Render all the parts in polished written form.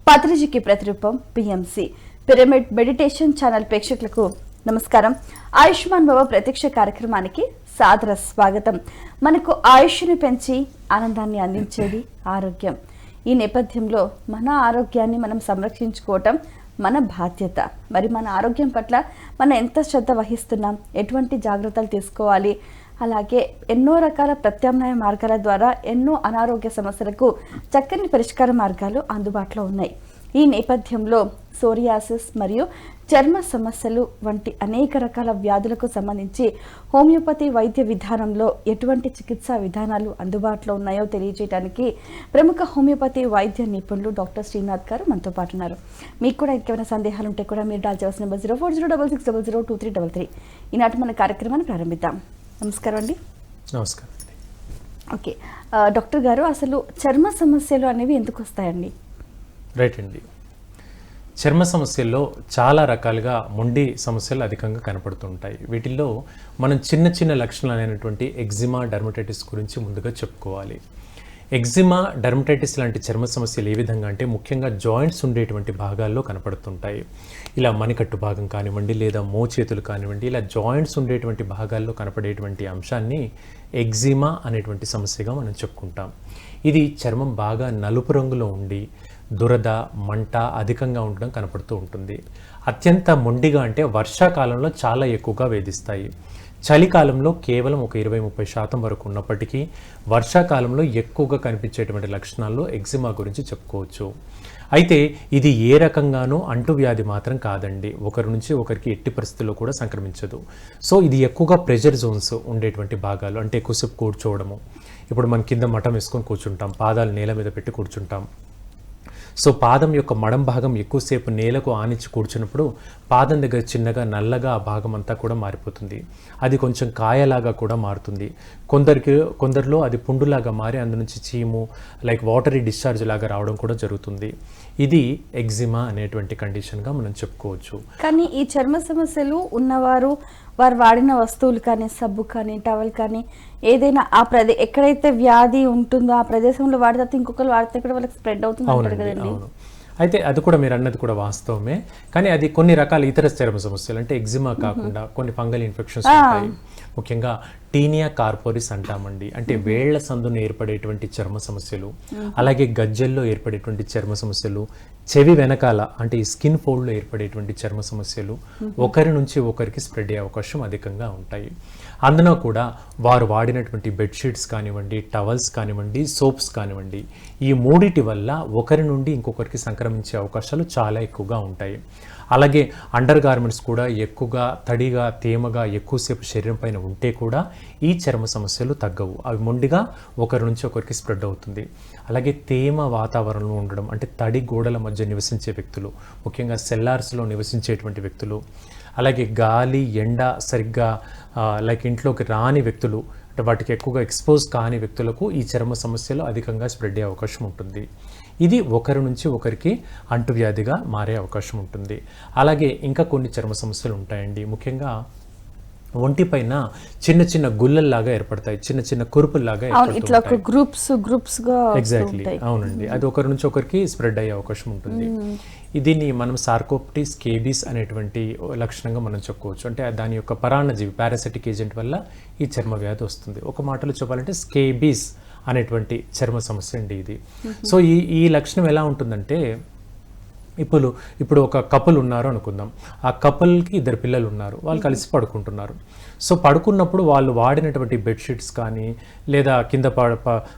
పత్రిజీకి ప్రతిరూపం PMC pyramid meditation channel ప్రేక్షకులకు నమస్కారం. ఆయుష్మాన్ భవ ప్రత్యక్ష కార్యక్రమానికి సాదర స్వాగతం. మనకు ఆయుష్ను పెంచి ఆనందాన్ని అందించేది ఆరోగ్యం. ఈ నేపథ్యంలో మన ఆరోగ్యాన్ని మనం సంరక్షించుకోవటం మన బాధ్యత. మరి మన ఆరోగ్యం పట్ల మనం ఎంత శ్రద్ధ వహిస్తున్నాం, ఎటువంటి జాగ్రత్తలు తీసుకోవాలి, అలాగే ఎన్నో రకాల ప్రత్యామ్నాయ మార్గాల ద్వారా ఎన్నో అనారోగ్య సమస్యలకు చక్కని పరిష్కార మార్గాలు అందుబాటులో ఉన్నాయి. ఈ నేపథ్యంలో సోరియాసిస్ మరియు చర్మ సమస్యలు వంటి అనేక రకాల వ్యాధులకు సంబంధించి హోమియోపతి వైద్య విధానంలో ఎటువంటి చికిత్సా విధానాలు అందుబాటులో ఉన్నాయో తెలియజేయడానికి ప్రముఖ హోమియోపతి వైద్య నిపుణులు డాక్టర్ శ్రీనాథ్ గారు మనతో పాటు ఉన్నారు. మీకు కూడా ఇంకేమైనా సందేహాలు ఉంటే కూడా మీరు డయల్ చేయాల్సిన నెంబర్ 040660002333. ఈనాటి మన కార్యక్రమాన్ని ప్రారంభిద్దాం. నమస్కారం అండి. నమస్కారం. ఓకే డాక్టర్ గారు, అసలు చర్మ సమస్యలు అనేవి ఎందుకు వస్తాయండి? రైట్ అండి. చర్మ సమస్యల్లో చాలా రకాలుగా మొండి సమస్యలు అధికంగా కనపడుతుంటాయి. వీటిల్లో మనం చిన్న చిన్న లక్షణాలు అయినటువంటి ఎగ్జిమా, డర్మటైటిస్ గురించి ముందుగా చెప్పుకోవాలి. ఎగ్జిమా, డర్మటైటిస్ లాంటి చర్మ సమస్యలు ఏ విధంగా అంటే ముఖ్యంగా జాయింట్స్ ఉండేటువంటి భాగాల్లో కనపడుతుంటాయి. ఇలా మణికట్టు భాగం కానివ్వండి, లేదా మోచేతులు కానివ్వండి, ఇలా జాయింట్స్ ఉండేటువంటి భాగాల్లో కనపడేటువంటి అంశాన్ని ఎగ్జిమా అనేటువంటి సమస్యగా మనం చెప్పుకుంటాం. ఇది చర్మం బాగా నలుపు రంగులో ఉండి దురద, మంట అధికంగా ఉండడం కనపడుతూ ఉంటుంది. అత్యంత మొండిగా అంటే వర్షాకాలంలో చాలా ఎక్కువగా వేధిస్తాయి. చలికాలంలో కేవలం ఒక 20-30% వరకు ఉన్నప్పటికీ వర్షాకాలంలో ఎక్కువగా కనిపించేటువంటి లక్షణాల్లో ఎగ్జిమా గురించి చెప్పుకోవచ్చు. అయితే ఇది ఏ రకంగానూ అంటువ్యాధి మాత్రం కాదండి. ఒకరి నుంచి ఒకరికి ఎట్టి పరిస్థితుల్లో కూడా సంక్రమించదు. సో ఇది ఎక్కువగా ప్రెషర్ జోన్స్ ఉండేటువంటి భాగాలు, అంటే ఎక్కువసేపు కూర్చోవడము. ఇప్పుడు మన కింద మఠం వేసుకొని కూర్చుంటాం, పాదాలు నేల మీద పెట్టి కూర్చుంటాం. సో పాదం యొక్క మడం భాగం ఎక్కువసేపు నేలకు ఆనించి కూర్చున్నప్పుడు పాదం దగ్గర చిన్నగా నల్లగా ఆ భాగం అంతా కూడా మారిపోతుంది. అది కొంచెం కాయలాగా కూడా మారుతుంది. కొందరిలో అది పుండులాగా మారి అందు నుంచి చీము, లైక్ వాటరీ డిశ్చార్జ్ లాగా రావడం కూడా జరుగుతుంది. ఇది ఎగ్జిమా అనేటువంటి కండిషన్గా మనం చెప్పుకోవచ్చు. కానీ ఈ చర్మ సమస్యలు ఉన్నవారు వారు వాడిన వస్తువులు కానీ, సబ్బు కానీ, టవల్ కానీ, ఏదైనా ఆ ఎక్కడైతే వ్యాధి ఉంటుందో ఆ ప్రదేశంలో వాడితే ఇంకొకరు వాడితే కూడా వాళ్ళకి స్ప్రెడ్ అవుతుంది అంటారు కదండి. అవును. అయితే అది కూడా మీరు అన్నది కూడా వాస్తవమే. కానీ అది కొన్ని రకాల ఇతర చర్మ సమస్యలు, అంటే ఎగ్జిమా కాకుండా కొన్ని ఫంగల్ ఇన్ఫెక్షన్స్ ఉంటాయి. ముఖ్యంగా టీనియా కార్పోరిస్ అంటామండి, అంటే వేళ్ల సందున ఏర్పడేటువంటి చర్మ సమస్యలు, అలాగే గజ్జల్లో ఏర్పడేటువంటి చర్మ సమస్యలు, చెవి వెనకాల అంటే ఈ స్కిన్ ఫోల్డ్లో ఏర్పడేటువంటి చర్మ సమస్యలు ఒకరి నుంచి ఒకరికి స్ప్రెడ్ అయ్యే అవకాశం అధికంగా ఉంటాయి. అందులో కూడా వారు వాడినటువంటి బెడ్షీట్స్ కానివ్వండి, టవల్స్ కానివ్వండి, సోప్స్ కానివ్వండి, ఈ మూడిటి వల్ల ఒకరి నుండి ఇంకొకరికి సంక్రమించే అవకాశాలు చాలా ఎక్కువగా ఉంటాయి. అలాగే అండర్ గార్మెంట్స్ కూడా ఎక్కువగా తడిగా, తేమగా ఎక్కువసేపు శరీరం పైన ఉంటే కూడా ఈ చర్మ సమస్యలు తగ్గవు. అవి మొండిగా ఒకరి నుంచి ఒకరికి స్ప్రెడ్ అవుతుంది. అలాగే తేమ వాతావరణంలో ఉండడం, అంటే తడి గోడల మధ్య నివసించే వ్యక్తులు, ముఖ్యంగా సెల్లార్స్లో నివసించేటువంటి వ్యక్తులు, అలాగే గాలి, ఎండ సరిగ్గా లైక్ ఇంట్లోకి రాని వ్యక్తులు, అంటే వాటికి ఎక్కువగా ఎక్స్పోజ్ కాని వ్యక్తులకు ఈ చర్మ సమస్యలు అధికంగా స్ప్రెడ్ అయ్యే అవకాశం ఉంటుంది. ఇది ఒకరి నుంచి ఒకరికి అంటువ్యాధిగా మారే అవకాశం ఉంటుంది. అలాగే ఇంకా కొన్ని చర్మ సమస్యలు ఉంటాయండి. ముఖ్యంగా ఒంటిపైన చిన్న చిన్న గుల్లల్లాగా ఏర్పడతాయి, చిన్న చిన్న కురుపుల్లాగా ఎగ్జాక్ట్లీ. అవునండి, అది ఒకరి నుంచి ఒకరికి స్ప్రెడ్ అయ్యే అవకాశం ఉంటుంది. దీన్ని మనం సార్కోప్టిస్ స్కేబీస్ అనేటువంటి లక్షణంగా మనం చెప్పుకోవచ్చు. అంటే దాని యొక్క పరాన్నజీవి పారాసిటిక్ ఏజెంట్ వల్ల ఈ చర్మ వ్యాధి వస్తుంది. ఒక మాటలో చెప్పాలంటే స్కేబీస్ అనేటువంటి చర్మ సమస్య అండి ఇది. సో ఈ లక్షణం ఎలా ఉంటుందంటే, ఇప్పుడు ఒక కపుల్ ఉన్నారు అనుకుందాం. ఆ కపుల్కి 2 పిల్లలు ఉన్నారు, వాళ్ళు కలిసి పడుకుంటున్నారు. సో పడుకున్నప్పుడు వాళ్ళు వాడినటువంటి బెడ్షీట్స్ కానీ, లేదా కింద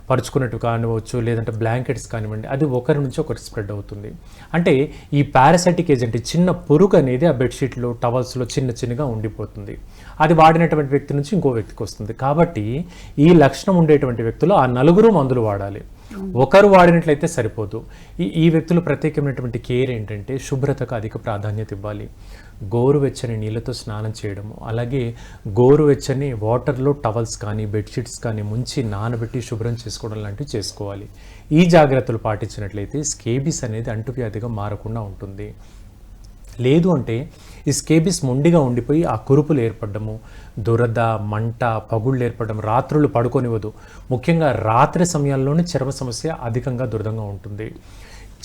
పరుచుకున్నట్టు కానివచ్చు, లేదంటే బ్లాంకెట్స్ కానివ్వండి, అది ఒకరి నుంచి ఒకరికి స్ప్రెడ్ అవుతుంది. అంటే ఈ పారాసైటిక్ ఏజెంట్, చిన్న పురుగు అనేది ఆ బెడ్షీట్లో, టవల్స్లో చిన్నగా ఉండిపోతుంది. అది వాడినటువంటి వ్యక్తి నుంచి ఇంకో వ్యక్తికి వస్తుంది. కాబట్టి ఈ లక్షణం ఉండేటువంటి వ్యక్తులు ఆ 4 మందులు వాడాలి. ఒకరు వాడినట్లయితే సరిపోదు. ఈ వ్యక్తులు ప్రత్యేకమైనటువంటి కేర్ ఏంటంటే శుభ్రతకు అధిక ప్రాధాన్యత ఇవ్వాలి. గోరువెచ్చని నీళ్ళతో స్నానం చేయడము, అలాగే గోరువెచ్చని వాటర్లో టవల్స్ కానీ, బెడ్షీట్స్ కానీ ముంచి నానబెట్టి శుభ్రం చేసుకోవడం లాంటివి చేసుకోవాలి. ఈ జాగ్రత్తలు పాటించినట్లయితే స్కేబీస్ అనేది అంటువ్యాధిగా మారకుండా ఉంటుంది. లేదు అంటే ఈ స్కేబీస్ మొండిగా ఉండిపోయి ఆ కురుపులు ఏర్పడము, దురద, మంట, పగుళ్ళు ఏర్పడడం, రాత్రులు పడుకోనివ్వదు. ముఖ్యంగా రాత్రి సమయాల్లోనే చర్మ సమస్య అధికంగా దురదంగా ఉంటుంది.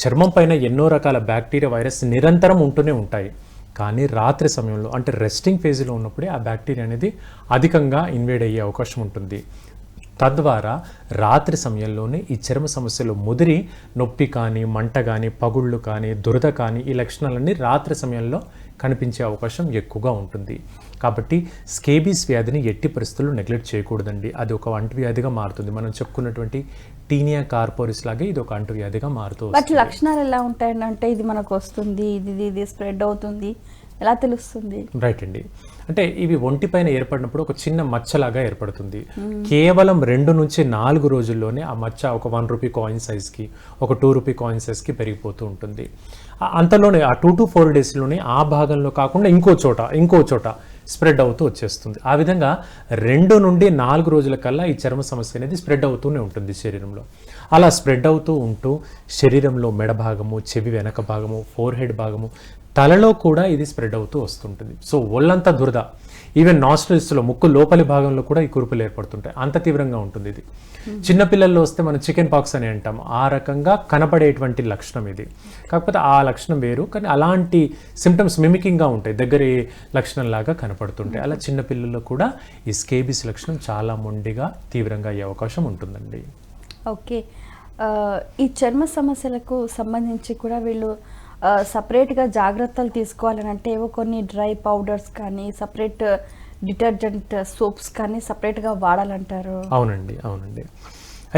చర్మం పైన ఎన్నో రకాల బ్యాక్టీరియా వైరస్ నిరంతరం ఉంటూనే ఉంటాయి. కానీ రాత్రి సమయంలో అంటే రెస్టింగ్ ఫేజ్లో ఉన్నప్పుడే ఆ బ్యాక్టీరియా అనేది అధికంగా ఇన్వేడ్ అయ్యే అవకాశం ఉంటుంది. తద్వారా రాత్రి సమయంలోనే ఈ చర్మ సమస్యలు ముదిరి నొప్పి కానీ, మంట కానీ, పగుళ్ళు కానీ, దురద కానీ ఈ లక్షణాలన్నీ రాత్రి సమయంలో కనిపించే అవకాశం ఎక్కువగా ఉంటుంది. కాబట్టి స్కేబీస్ వ్యాధిని ఎట్టి పరిస్థితుల్లో నెగ్లెక్ట్ చేయకూడదండి. అది ఒక అంటువ్యాధిగా మారుతుంది. మనం చెప్పుకున్నటువంటి టీనియా కార్పోరిస్ లాగే ఇది ఒక అంటువ్యాధిగా మారుతూ బట్ లక్షణాలు ఎలా ఉంటాయండి? అంటే ఇది మనకు వస్తుంది, ఇది స్ప్రెడ్ అవుతుంది, ఎలా తెలుస్తుంది? రైట్ అండి. అంటే ఇవి ఒంటిపైన ఏర్పడినప్పుడు ఒక చిన్న మచ్చలాగా ఏర్పడుతుంది. కేవలం 2 నుంచి 4 రోజుల్లోనే ఆ మచ్చ ఒక 1 రూపీ కాయిన్ సైజ్కి, ఒక 2 రూపీ కాయిన్ సైజ్కి పెరిగిపోతూ ఉంటుంది. అంతలోనే ఆ 2 to 4 డేస్లోనే ఆ భాగంలో కాకుండా ఇంకో చోట స్ప్రెడ్ అవుతూ వచ్చేస్తుంది. ఆ విధంగా 2 నుండి 4 రోజుల కల్లా ఈ చర్మ సమస్య అనేది స్ప్రెడ్ అవుతూనే ఉంటుంది శరీరంలో. అలా స్ప్రెడ్ అవుతూ ఉంటూ శరీరంలో మెడ భాగము, చెవి వెనక భాగము, ఫోర్ హెడ్ భాగము, తలలో కూడా ఇది స్ప్రెడ్ అవుతూ వస్తుంటుంది. సో ఒళ్ళంతా దురద, ఈవెన్ నాస్ట్రిల్స్లో ముక్కు లోపలి భాగంలో కూడా ఈ కురుపులు ఏర్పడుతుంటాయి. అంత తీవ్రంగా ఉంటుంది ఇది. చిన్నపిల్లల్లో వస్తే మనం చికెన్ పాక్స్ అని అంటాం. ఆ రకంగా కనపడేటువంటి లక్షణం ఇది. కాకపోతే ఆ లక్షణం వేరు, కానీ అలాంటి సిమ్టమ్స్ మిమికింగ్గా ఉంటాయి, దగ్గరి లక్షణంలాగా కనపడుతుంటాయి. అలా చిన్నపిల్లల్లో కూడా ఈ స్కేబీస్ లక్షణం చాలా మొండిగా తీవ్రంగా అయ్యే అవకాశం ఉంటుందండి. ఓకే. ఈ చర్మ సమస్యలకు సంబంధించి కూడా వీళ్ళు సపరేట్గా జాగ్రత్తలు తీసుకోవాలని అంటే ఏవో కొన్ని డ్రై పౌడర్స్ కానీ, సపరేట్ డిటర్జెంట్ సోప్స్ కానీ సపరేట్గా వాడాలంటారు. అవునండి.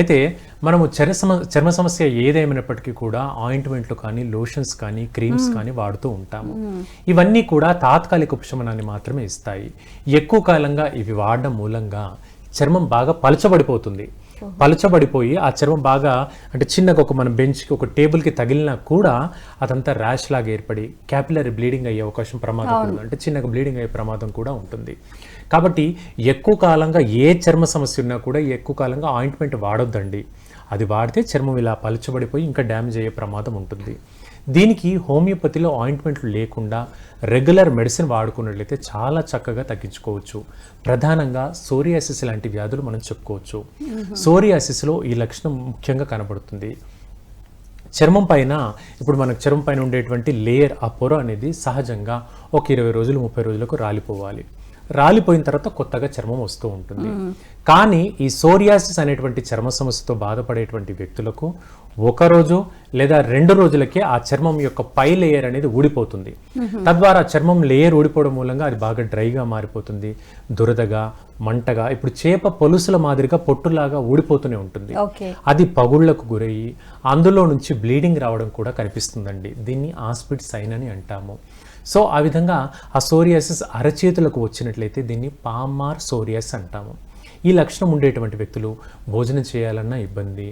అయితే మనము చర్మ సమస్య ఏదేమైనప్పటికీ కూడా ఆయింట్మెంట్లు కానీ, లోషన్స్ కానీ, క్రీమ్స్ కానీ వాడుతూ ఉంటాము. ఇవన్నీ కూడా తాత్కాలిక ఉపశమనాన్ని మాత్రమే ఇస్తాయి. ఎక్కువ కాలంగా ఇవి వాడడం మూలంగా చర్మం బాగా పలచబడిపోతుంది. పలచబడిపోయి ఆ చర్మం బాగా అంటే చిన్నగా ఒక మన బెంచ్కి, ఒక టేబుల్కి తగిలినా కూడా అదంతా ర్యాష్ లాగా ఏర్పడి క్యాపిలరీ బ్లీడింగ్ అయ్యే అవకాశం ప్రమాదం ఉంటుంది. అంటే చిన్నగా బ్లీడింగ్ అయ్యే ప్రమాదం కూడా ఉంటుంది. కాబట్టి ఎక్కువ కాలంగా ఏ చర్మ సమస్య ఉన్నా కూడా ఎక్కువ కాలంగా ఆయింట్మెంట్ వాడొద్దండి. అది వాడితే చర్మం ఇలా పలచబడిపోయి ఇంకా డ్యామేజ్ అయ్యే ప్రమాదం ఉంటుంది. దీనికి హోమియోపతిలో ఆయింట్మెంట్లు లేకుండా రెగ్యులర్ మెడిసిన్ వాడుకున్నట్లయితే చాలా చక్కగా తగ్గించుకోవచ్చు. ప్రధానంగా సోరియాసిస్ లాంటి వ్యాధులు మనం చెప్పుకోవచ్చు. సోరియాసిస్లో ఈ లక్షణం ముఖ్యంగా కనబడుతుంది. చర్మం పైన ఇప్పుడు మనకు చర్మం పైన ఉండేటువంటి లేయర్, ఆ పొర అనేది సహజంగా ఒక 20 రోజులు 30 రోజులకు రాలిపోవాలి. రాలిపోయిన తర్వాత కొత్తగా చర్మం వస్తూ ఉంటుంది. కానీ ఈ సోరియాసిస్ అనేటువంటి చర్మ సమస్యతో బాధపడేటువంటి వ్యక్తులకు 1 రోజు లేదా 2 రోజులకే ఆ చర్మం యొక్క పై లేయర్ అనేది ఊడిపోతుంది. తద్వారా చర్మం లేయర్ ఊడిపోవడం మూలంగా అది బాగా డ్రైగా మారిపోతుంది, దురదగా, మంటగా, ఇప్పుడు చేప పొలుసుల మాదిరిగా పొట్టులాగా ఊడిపోతూనే ఉంటుంది. అది పగుళ్లకు గురయ్యి అందులో నుంచి బ్లీడింగ్ రావడం కూడా కనిపిస్తుందండి. దీన్ని ఆస్పిడ్ సైన్ అని అంటాము. సో ఆ విధంగా ఆ సోరియాసిస్ అరచేతులకు వచ్చినట్లయితే దీన్ని పామార్ సోరియాస్ అంటాము. ఈ లక్షణం ఉండేటువంటి వ్యక్తులు భోజనం చేయాలన్నా ఇబ్బంది,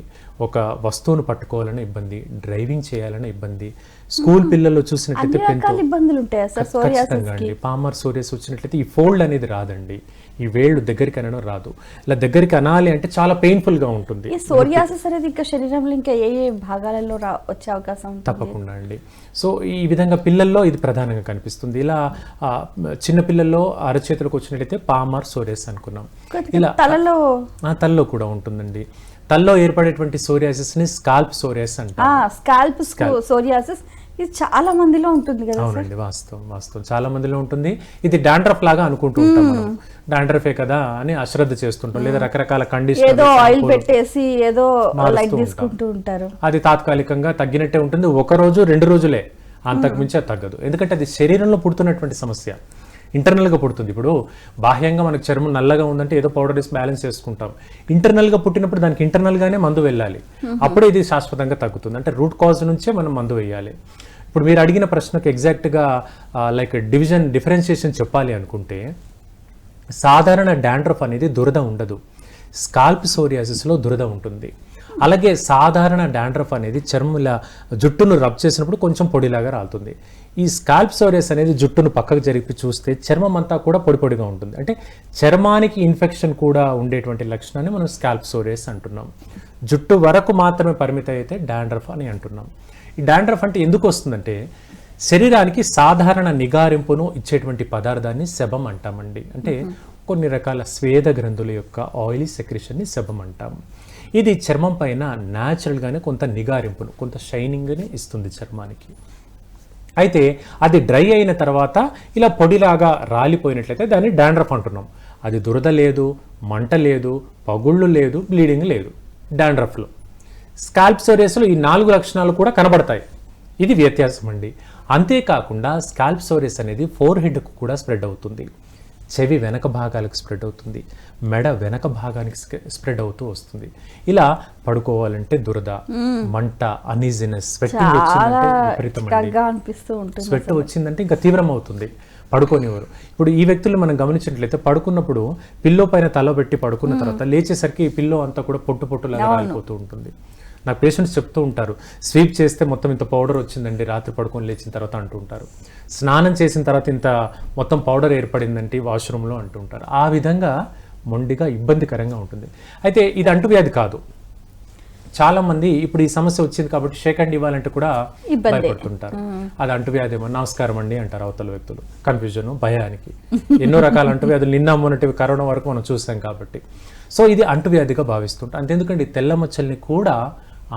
ఒక వస్తువును పట్టుకోవాలన్నా ఇబ్బంది, డ్రైవింగ్ చేయాలన్నా ఇబ్బంది, స్కూల్ పిల్లల్లో చూసినట్లయితే ఖచ్చితంగా అండి పామార్ సోరియాస్ వచ్చినట్లయితే ఈ ఫోల్డ్ అనేది రాదండి. ఈ వేళ్ళు దగ్గరికి అనడం రాదు. ఇలా దగ్గరికి అనాలి అంటే చాలా పెయిన్ఫుల్ గా ఉంటుంది. సోరియాసిస్ అనేది ఇంకా శరీరంలో ఇంకా ఏ భాగాలలో వచ్చే అవకాశం ఉంటుంది? తప్పకుండా అండి. సో ఈ విధంగా పిల్లల్లో ఇది ప్రధానంగా కనిపిస్తుంది. ఇలా చిన్న పిల్లల్లో అరచేతులకు వచ్చినట్లయితే పామార్ సోరియాస్ అనుకున్నాం. ఇలా తలలో కూడా ఉంటుందండి. తల్లో ఏర్పడేటువంటి సోరియాసిస్ ని స్కాల్ప్ సోరియాస్ అంటారు. స్కాల్ప్ సోరియాసిస్ ఇది చాలా మందిలో ఉంటుంది కదా? అవునండి, వాస్తవం చాలా మందిలో ఉంటుంది. ఇది డాండ్రఫ్ లాగా అనుకుంటూ ఉంటాం మనం. డాండ్రఫే కదా అని అశ్రద్ధ చేస్తుంటాం, లేదా రకరకాల కండిషన్ ఏదో ఆయిల్ పెట్టేసి ఏదో లైట్ తీసుకుంటూ ఉంటారు. అది తాత్కాలికంగా తగ్గినట్టే ఉంటుంది. 1 రోజు 2 రోజులే, అంతకు మించి తగ్గదు. ఎందుకంటే అది శరీరంలో పుడుతున్నటువంటి సమస్య, ఇంటర్నల్గా పుడుతుంది. ఇప్పుడు బాహ్యంగా మనకు చర్మం నల్లగా ఉందంటే ఏదో పౌడర్ వేసి బ్యాలెన్స్ చేసుకుంటాం. ఇంటర్నల్గా పుట్టినప్పుడు దానికి ఇంటర్నల్గానే మందు వెళ్ళాలి, అప్పుడే ఇది శాశ్వతంగా తగ్గుతుంది. అంటే రూట్ కాజ్ నుంచే మనం మందు వేయాలి. ఇప్పుడు మీరు అడిగిన ప్రశ్నకు ఎగ్జాక్ట్గా లైక్ డిఫరెన్షియేషన్ చెప్పాలి అనుకుంటే, సాధారణ డాండ్రఫ్ అనేది దురద ఉండదు, స్కాల్ప్ సోరియాసిస్లో దురద ఉంటుంది. అలాగే సాధారణ డాండ్రఫ్ అనేది చర్మం ఇలా జుట్టును రబ్ చేసినప్పుడు కొంచెం పొడిలాగా రాలుతుంది. ఈ స్కాల్ప్ సోరియాసిస్ అనేది జుట్టును పక్కకు జరిపి చూస్తే చర్మం అంతా కూడా పొడి పొడిగా ఉంటుంది. అంటే చర్మానికి ఇన్ఫెక్షన్ కూడా ఉండేటువంటి లక్షణాన్ని మనం స్కాల్ప్ సోరియాసిస్ అంటున్నాం. జుట్టు వరకు మాత్రమే పరిమితం అయితే డాండ్రఫ్ అని అంటున్నాం. ఈ డాండ్రఫ్ అంటే ఎందుకు వస్తుందంటే, శరీరానికి సాధారణ నిగారింపును ఇచ్చేటువంటి పదార్థాన్ని సెబమ్ అంటామండి. అంటే కొన్ని రకాల స్వేద గ్రంథుల యొక్క ఆయిలీ సెక్రెషన్ని సెబమ్ అంటాం. ఇది చర్మం పైన న్యాచురల్గానే కొంత నిగారింపును, కొంత షైనింగ్ని ఇస్తుంది చర్మానికి. అయితే అది డ్రై అయిన తర్వాత ఇలా పొడిలాగా రాలిపోయినట్లయితే దాన్ని డాండ్రఫ్ అంటున్నాం. అది దురద లేదు, మంట లేదు, పగుళ్ళు లేదు, బ్లీడింగ్ లేదు డాండ్రఫ్లో. స్కాల్ప్ సోరియాసిస్లో ఈ 4 లక్షణాలు కూడా కనబడతాయి. ఇది వ్యత్యాసం అండి. అంతేకాకుండా స్కాల్ప్ సోరియాసిస్ అనేది ఫోర్ హెడ్కు కూడా స్ప్రెడ్ అవుతుంది, చెవి వెనక భాగాలకు స్ప్రెడ్ అవుతుంది, మెడ వెనక భాగానికి స్ప్రెడ్ అవుతూ వస్తుంది. ఇలా పడుకోవాలంటే దురద, మంట, అనీజినెస్, స్వెట్టింగ్ వచ్చిందంటే విపరీతమండి. స్వెట్ వచ్చిందంటే ఇంకా తీవ్రం అవుతుంది, పడుకోనివ్వరు. ఇప్పుడు ఈ వ్యక్తులు మనం గమనించినట్లయితే పడుకున్నప్పుడు పిల్లో పైన తల పెట్టి పడుకున్న తర్వాత లేచేసరికి ఈ పిల్లో అంతా కూడా పొట్టులాగా రాలిపోతూ ఉంటుంది. నాకు పేషెంట్స్ చెప్తూ ఉంటారు, స్వీప్ చేస్తే మొత్తం ఇంత పౌడర్ వచ్చిందండి రాత్రి పడుకొని లేచిన తర్వాత అంటూ ఉంటారు. స్నానం చేసిన తర్వాత ఇంత మొత్తం పౌడర్ ఏర్పడిందంటే వాష్రూమ్లో అంటూ ఉంటారు. ఆ విధంగా మొండిగా ఇబ్బందికరంగా ఉంటుంది. అయితే ఇది అంటువ్యాధి కాదు. చాలామంది ఇప్పుడు ఈ సమస్య వచ్చింది కాబట్టి షేక్ హ్యాండ్ ఇవ్వాలంటే కూడా భయపడుతుంటారు. అది అంటువ్యాధి ఏమో, నమస్కారం అండి అంటారు అవతల వ్యక్తులు. కన్ఫ్యూజన్, భయానికి. ఎన్నో రకాల అంటువ్యాధులు నిన్న మొన్నటివి కరోనా వరకు మనం చూసాం కాబట్టి. సో ఇది అంటువ్యాధిగా భావిస్తుంటాం. అంతెందుకండి తెల్ల మచ్చల్ని కూడా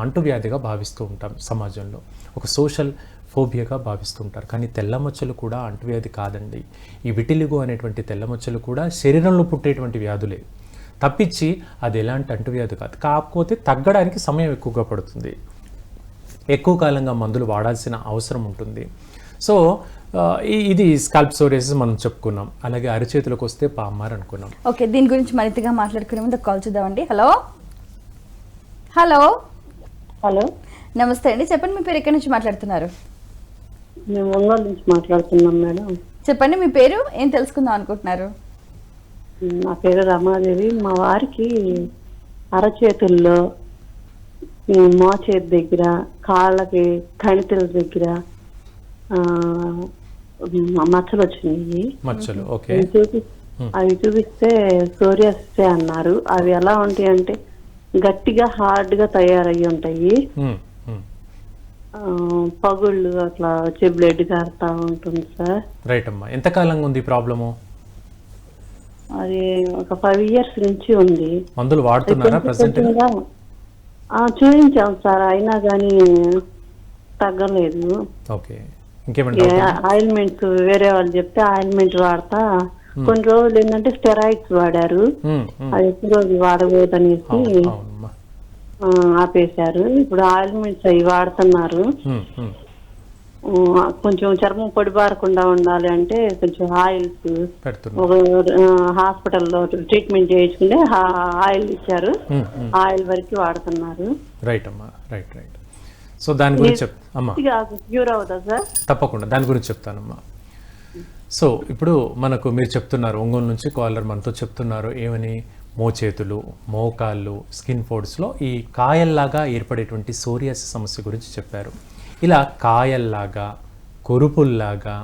అంటువ్యాధిగా భావిస్తూ ఉంటాం సమాజంలో, ఒక సోషల్ ఫోబియాగా భావిస్తుంటారు. కానీ తెల్ల మచ్చలు కూడా అంటువ్యాధి కాదండి. ఈ విటిలిగో అనేటువంటి తెల్ల మచ్చలు కూడా శరీరంలో పుట్టేటువంటి వ్యాధులే తప్పించి అది ఎలాంటి అంటువ్యాధి కాదు. కాకపోతే తగ్గడానికి సమయం ఎక్కువగా పడుతుంది, ఎక్కువ కాలంగా మందులు వాడాల్సిన అవసరం ఉంటుంది. సో ఇది స్కాల్ప్ సోరియాసిస్ మనం చెప్పుకున్నాం. అలాగే అరిచేతులకు వస్తే పామార్ అనుకున్నాం. ఓకే, దీని గురించి మరింతగా మాట్లాడుకునే ముందు కాల్ చూద్దామండి. హలో హలో హలో, నమస్తే అండి, చెప్పండి మీ పేరు, ఎక్కడి నుంచి మాట్లాడుతున్నారు? మేము ఒంగోలు నుంచి మాట్లాడుతున్నాం మేడం. చెప్పండి మీ పేరు, ఏం తెలుసుకుందాం అనుకుంటున్నారు? నా పేరు రమాదేవి. మా వారికి అరచేతుల్లో, మోచేతి దగ్గర, కాళ్ళకి కణితుల దగ్గర మచ్చలు వచ్చినాయి. మచ్చలు ఓకే. అవి చూపిస్తే సోరియాసిస్ అన్నారు. అవి ఎలా ఉంటాయి అంటే గట్టిగా హార్డ్ గా తయారయ్యి ఉంటాయి. పగుళ్ళు అట్లా వచ్చి బ్లడ్ కారుతా ఉంటుంది సార్. రైట్ అమ్మా, ఎంత కాలంగా ఉంది ప్రాబ్లము? అది ఒక 5 years నుంచి ఉంది. మందులు వాడుతున్నారా ప్రెసెంట్? చూపించాం సార్, అయినా కానీ తగ్గలేదు. ఓకే, ఇంకేమంటే ఆయిల్మెంట్స్ వేరే వాళ్ళు చెప్తే ఆయిల్మెంట్ వాడతా. కొన్ని రోజులు ఏంటంటే స్టెరాయిడ్స్ వాడారు, అది ఎక్కువ రోజులు వాడకూడదనేసి ఆపేశారు. ఇప్పుడు ఆయిల్మెంట్స్ అవి వాడుతున్నారు. కొంచెం చర్మం పొడిబారకుండా ఉండాలి అంటే కొంచెం ఆయిల్స్ హాస్పిటల్లో ట్రీట్మెంట్ చేయించుకుంటే ఆయిల్ ఇచ్చారు, ఆయిల్ వరకు వాడుతున్నారు. రైట్ అమ్మా, రైట్ రైట్. సో దాని గురించి క్యూర్ అవుతా సార్? తప్పకుండా దాని గురించి చెప్తానమ్మా. సో ఇప్పుడు మనకు మీరు చెప్తున్నారు, ఒంగోలు నుంచి కాలర్ మనతో చెప్తున్నారు ఏమని, మోచేతులు, మోకాళ్ళు, స్కిన్ ఫోడ్స్లో ఈ కాయల్లాగా ఏర్పడేటువంటి సోరియాసిస్ సమస్య గురించి చెప్పారు. ఇలా కాయల్లాగా, కొరుపుల్లాగా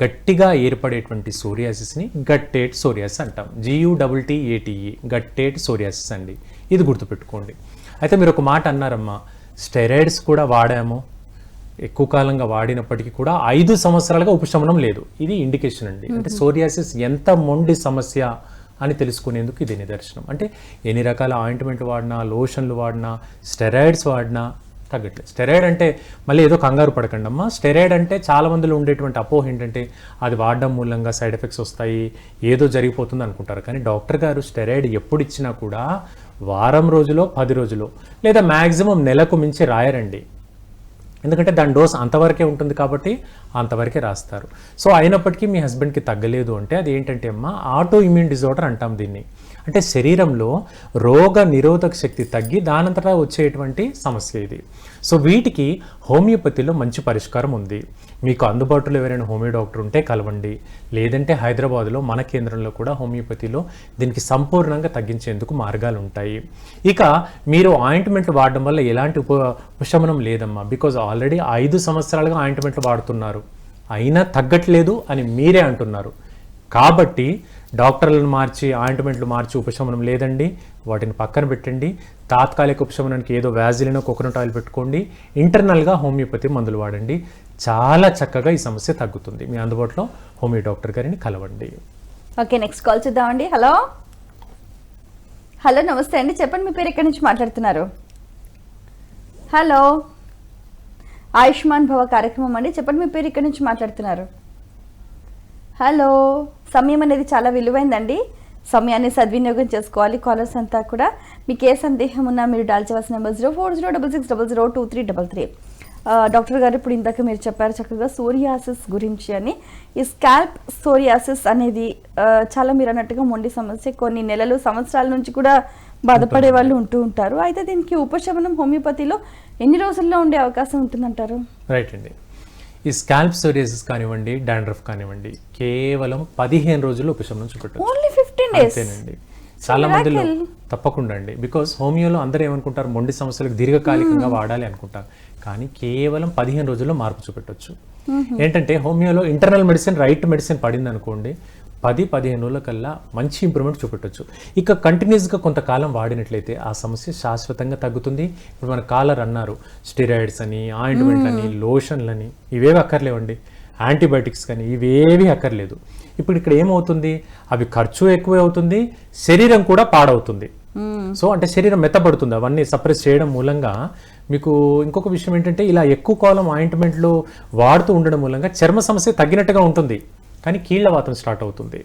గట్టిగా ఏర్పడేటువంటి సోరియాసిస్ని గట్టేట్ సోరియాసిస్ అంటాం. GUTTATE, గట్టేట్ సోరియాసిస్ అండి. ఇది గుర్తుపెట్టుకోండి. అయితే మీరు ఒక మాట అన్నారమ్మా, స్టెరాయిడ్స్ కూడా వాడాము, ఎక్కువ కాలంగా వాడినప్పటికీ కూడా 5 సంవత్సరాలుగా ఉపశమనం లేదు. ఇది ఇండికేషన్ అండి. అంటే సోరియాసిస్ ఎంత మొండి సమస్య అని తెలుసుకునేందుకు ఇది నిదర్శనం. అంటే ఎన్ని రకాల ఆయింట్మెంట్లు వాడినా, లోషన్లు వాడినా, స్టెరాయిడ్స్ వాడినా తగ్గట్లేదు. స్టెరాయిడ్ అంటే మళ్ళీ ఏదో కంగారు పడకండి అమ్మా. స్టెరాయిడ్ అంటే చాలా మందిలో ఉండేటువంటి అపోహ ఏంటంటే అది వాడడం మూలంగా సైడ్ ఎఫెక్ట్స్ వస్తాయి, ఏదో జరిగిపోతుంది అనుకుంటారు. కానీ డాక్టర్ గారు స్టెరాయిడ్ ఎప్పుడు ఇచ్చినా కూడా వారం రోజులో, 10 రోజులో, లేదా మ్యాక్సిమం నెలకు మించి రాయరండి. ఎందుకంటే దాని డోస్ అంతవరకే ఉంటుంది కాబట్టి అంతవరకే రాస్తారు. సో అయినప్పటికీ మీ హస్బెండ్కి తగ్గలేదు అంటే అది ఏంటంటే అమ్మా ఆటో ఇమ్యూన్ డిజార్డర్ అంటాం దీన్ని. అంటే శరీరంలో రోగ నిరోధక శక్తి తగ్గి దానంతటా వచ్చేటువంటి సమస్య ఇది. సో వీటికి హోమియోపతిలో మంచి పరిష్కారం ఉంది. మీకు అందుబాటులో ఎవరైనా హోమియో డాక్టర్ ఉంటే కలవండి, లేదంటే హైదరాబాద్లో మన కేంద్రంలో కూడా హోమియోపతిలో దీనికి సంపూర్ణంగా తగ్గించేందుకు మార్గాలు ఉంటాయి. ఇక మీరు ఆయింట్మెంట్లు వాడడం వల్ల ఎలాంటి ఉపశమనం లేదమ్మా, బికాజ్ ఆల్రెడీ 5 సంవత్సరాలుగా ఆయింట్మెంట్లు వాడుతున్నారు, అయినా తగ్గట్లేదు అని మీరే అంటున్నారు. కాబట్టి డాక్టర్లను మార్చి, ఆయింట్మెంట్లు మార్చి ఉపశమనం లేదండి, వాటిని పక్కన పెట్టండి. తాత్కాలిక ఉపశమనానికి ఏదో వ్యాజిలినో, కోకోనట్ ఆయిల్ పెట్టుకోండి. ఇంటర్నల్గా హోమియోపతి మందులు వాడండి, చాలా చక్కగా ఈ సమస్య తగ్గుతుంది. మీ అందుబాటులో హోమియో డాక్టర్ గారిని కలవండి. ఓకే, నెక్స్ట్ కాల్ చూద్దామండి. హలో హలో నమస్తే అండి, చెప్పండి మీ పేరు ఎక్కడి నుంచి మాట్లాడుతున్నారు? హలో, ఆయుష్మాన్ భవ కార్యక్రమం అండి, చెప్పండి మీ పేరు ఎక్కడి నుంచి మాట్లాడుతున్నారు? హలో, సమయం అనేది చాలా విలువైందండి, సమయాన్ని సద్వినియోగం చేసుకోవాలి. కాలర్స్ అంతా కూడా మీకు ఏ సందేహం ఉన్నా మీరు దాల్చవలసిన నెంబర్ 040666002333. డాక్టర్ గారు ఇప్పుడు ఇందాక మీరు చెప్పారు చక్కగా సోరియాసిస్ గురించి అని. ఈ స్కాల్ప్ సోరియాసిస్ అనేది చాలా మీరు అన్నట్టుగా మొండి సమస్య, కొన్ని నెలలు సంవత్సరాల నుంచి కూడా బాధపడే వాళ్ళు ఉంటూ ఉంటారు. అయితే దీనికి ఉపశమనం హోమియోపతిలో ఎన్ని రోజుల్లో ఉండే అవకాశం ఉంటుందంటారు? రైట్ అండి, ఈ స్కాల్ప్ సోరియాసిస్ కానివ్వండి, డాండ్రఫ్ కానివ్వండి, కేవలం 15 రోజుల్లో ఉపశమనం చూపెట్టచ్చు. Only 15 days? అంతేనండి. చాలా మందిలో తప్పకుండా అండి, బికాస్ హోమియోలో అందరూ ఏమనుకుంటారు, మొండి సమస్యలకు దీర్ఘకాలికంగా వాడాలి అనుకుంటారు, కానీ కేవలం 15 రోజుల్లో మార్పు చూపెట్టచ్చు. ఏంటంటే హోమియోలో ఇంటర్నల్ మెడిసిన్, రైట్ మెడిసిన్ పడింది అనుకోండి, 10-15 రోజుల కల్లా మంచి ఇంప్రూవ్మెంట్ చూపెట్టచ్చు. ఇక కంటిన్యూస్గా కొంతకాలం వాడినట్లయితే ఆ సమస్య శాశ్వతంగా తగ్గుతుంది. ఇప్పుడు మన కాలర్ అన్నారు, స్టెరాయిడ్స్ అని, ఆయింట్మెంట్ అని, లోషన్లని, ఇవేవి అక్కర్లేవండి. యాంటీబయాటిక్స్ కానీ ఇవేవి అక్కర్లేదు. ఇప్పుడు ఇక్కడ ఏమవుతుంది, అవి ఖర్చు ఎక్కువ అవుతుంది, శరీరం కూడా పాడవుతుంది. సో అంటే శరీరం మెత్తబడుతుంది అవన్నీ సప్రెస్ చేయడం మూలంగా. మీకు ఇంకొక విషయం ఏంటంటే, ఇలా ఎక్కువ కాలం ఆయింట్మెంట్లు వాడుతూ ఉండడం మూలంగా చర్మ సమస్య తగ్గినట్టుగా ఉంటుంది, కానీ కీళ్ల వాతం స్టార్ట్ అవుతుంది,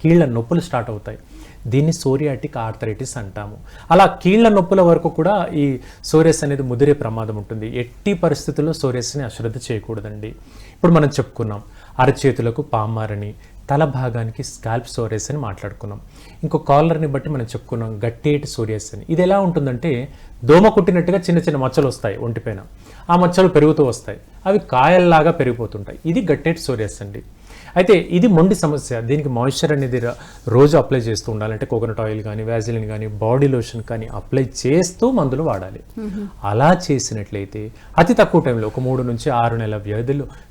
కీళ్ల నొప్పులు స్టార్ట్ అవుతాయి. దీన్ని సోరియాటిక్ ఆర్థరైటిస్ అంటాము. అలా కీళ్ల నొప్పుల వరకు కూడా ఈ సోరియస్ అనేది ముదిరే ప్రమాదం ఉంటుంది. ఎట్టి పరిస్థితుల్లో సోరియస్ని అశ్రద్ధ చేయకూడదండి. ఇప్పుడు మనం చెప్పుకున్నాం అరచేతులకు పామారని, తల భాగానికి స్కాల్ప్ సోరియస్ అని మాట్లాడుకున్నాం. ఇంకో కాలర్ని బట్టి మనం చెప్పుకున్నాం గట్టేటి సోరియస్ అని. ఇది ఎలా ఉంటుందంటే, దోమ కుట్టినట్టుగా చిన్న చిన్న మచ్చలు వస్తాయి ఒంటిపైన, ఆ మచ్చలు పెరుగుతూ వస్తాయి, అవి కాయల్లాగా పెరిగిపోతుంటాయి. ఇది గట్టేటి సోరియస్ అండి. అయితే ఇది మొండి సమస్య. దీనికి మాయిశ్చర్ అనేది రోజు అప్లై చేస్తూ ఉండాలి. అంటే కోకోనట్ ఆయిల్ కానీ, వ్యాజిలిన్ కానీ, బాడీ లోషన్ కానీ అప్లై చేస్తూ మందులు వాడాలి. అలా చేసినట్లయితే అతి తక్కువ టైంలో, ఒక 3 నుంచి 6 నెలల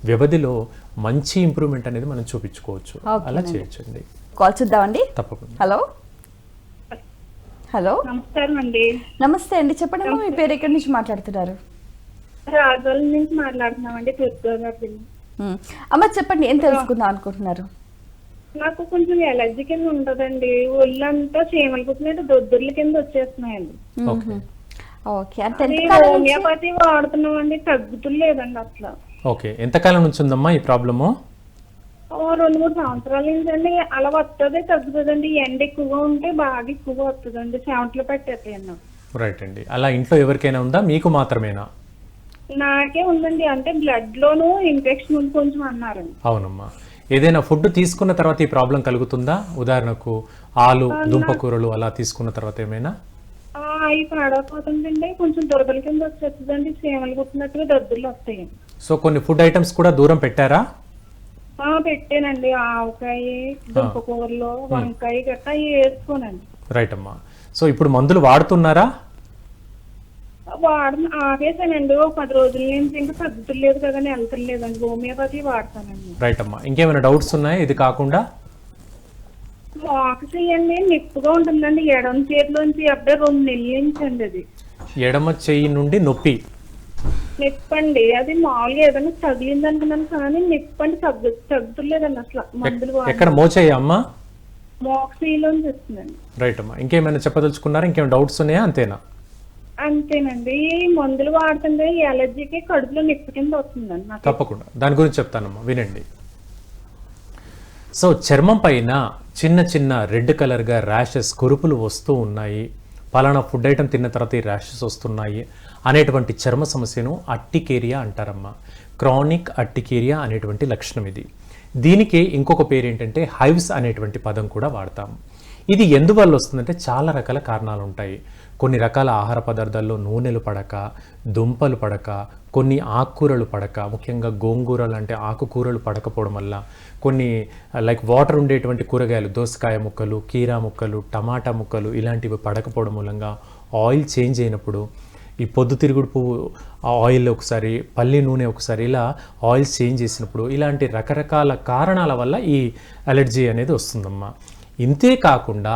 వ్యవధిలో మంచి ఇంప్రూవ్మెంట్ అనేది మనం చూపించుకోవచ్చు. అలా చేయొచ్చండి. కాల్ చూద్దామండి. తప్పకుండా. హలో హలో, నమస్కారం అండి. నమస్తే అండి, చెప్పండి అమ్మా, మీ పేరు ఎక్కడి నుంచి మాట్లాడుతున్నారు? రాజోల్ నుంచి మాట్లాడుతున్నామండి, తూర్పుగోదావరి. అమ్మ చెప్పండి, ఏం తెలుసుకుందాం అనుకుంటున్నారు? నాకు కొంచెం ఎలర్జీ కింద ఉంటదండి, ఒళ్ళంతా చీమలు కుట్టినట్టు దొద్దుర్ల కింద వచ్చేస్తున్నాయండి. ఓకే, అంటే హోమియోపతి వాడుతున్నామండి, తగ్గుతులేదండి అసలు. ఓకే, ఎంతకాలం నుంచి ఉందమ్మా ఈ ప్రాబ్లము? 2-3 సంవత్సరాల నుంచి అండి. అలా వస్తుంది తగ్గుతుందండి, ఎండ ఎక్కువగా ఉంటే బాగా ఎక్కువగా వస్తుందండి, చెమటలు పెట్టేస్తాయండి. రైట్ అండి. అలా ఇంట్లో ఎవరికైనా ఉందా, మీకు మాత్రమేనా? నాకే ఉందండి, అంటే బ్లడ్ లోను ఇన్ఫెక్షన్ ఉంది కొంచెం అన్నారండి. అవునమ్మా. ఏదైనా ఫుడ్ తీసుకున్న తర్వాత ఈ ప్రాబ్లం కలుగుతుందా? ఉదాహరణకు ఆలు, దుంపకూరలు అలా తీసుకున్న తర్వాత ఏమైనా? అవి పాడైపోతుందండి, కొంచెం దురదల కింద వచ్చేస్తుందండి, చీమలు కుట్టినట్టుగా దద్దుర్లు వస్తాయండి. సో కొన్ని ఫుడ్ ఐటమ్స్ కూడా దూరం పెట్టారా? పెట్టానండి, ఆవకాయ, దుంపకూరలు, వంకాయ గట్టా వేసుకోనండి. రైట్ అమ్మా. సో ఇప్పుడు మందులు వాడుతున్నారా? ఆపేసానండి, 10 రోజుల నుంచి. ఇంకా తగ్గుతులేదు కదండి, వెళ్తలేదండి, హోమియోపతి వాడతానండి. రైట్ అమ్మా. ఇంకేమైనా డౌట్స్ ఉన్నాయా ఇది కాకుండా? వాక్ చేయండి, నిప్పుగా ఉంటుందండి ఎడమ చేతిలోంచి, అప్పుడే 2 నెలల నుంచి అండి అది. ఎడమ చెయ్యి నుండి నొప్పి? నిప్పండి, అది మామూలుగా ఏదైనా తగిలింది అనుకున్నాను, కానీ నిప్పండి తగ్గుతులేదండి అసలు. మందులు ఎక్కడ మోచేయ అమ్మా? మోక్సీలోంచి వస్తుందండి. రైట్ అమ్మా. ఇంకేమైనా చెప్పదలుచుకున్నారా? ఇంకేమైనా డౌట్స్ ఉన్నాయా? అంతేనా? అంతేనండి, మందులు వాడుతుంటే ఎలర్జీకి కడుపులో నిప్పు కింద వస్తుందండి నాకు. తప్పకుండా దాని గురించి చెప్తానమ్మా, వినండి. సో చర్మం పైన చిన్న చిన్న రెడ్ కలర్గా ర్యాషెస్, కురుపులు వస్తూ ఉన్నాయి, పలానా ఫుడ్ ఐటమ్ తిన్న తర్వాత ఈ ర్యాషెస్ వస్తున్నాయి అనేటువంటి చర్మ సమస్యను అర్టికేరియా అంటారమ్మా. క్రానిక్ అర్టికేరియా అనేటువంటి లక్షణం ఇది. దీనికి ఇంకొక పేరు ఏంటంటే హైవ్స్ అనేటువంటి పదం కూడా వాడతాము. ఇది ఎందువల్ల వస్తుందంటే చాలా రకాల కారణాలు ఉంటాయి. కొన్ని రకాల ఆహార పదార్థాల్లో నూనెలు పడక, దుంపలు పడక, కొన్ని ఆకుకూరలు పడక, ముఖ్యంగా గోంగూరలు అంటే ఆకుకూరలు పడకపోవడం వల్ల, కొన్ని లైక్ వాటర్ ఉండేటువంటి కూరగాయలు, దోసకాయ ముక్కలు, కీరా ముక్కలు, టమాటా ముక్కలు ఇలాంటివి పడకపోవడం మూలంగా, ఆయిల్ చేంజ్ అయినప్పుడు, ఈ పొద్దుతిరుగుడు పువ్వు ఆయిల్ ఒకసారి, పల్లి నూనె ఒకసారి, ఇలా ఆయిల్ చేంజ్ చేసినప్పుడు, ఇలాంటి రకరకాల కారణాల వల్ల ఈ అలర్జీ అనేది వస్తుందమ్మా. ఇంతే కాకుండా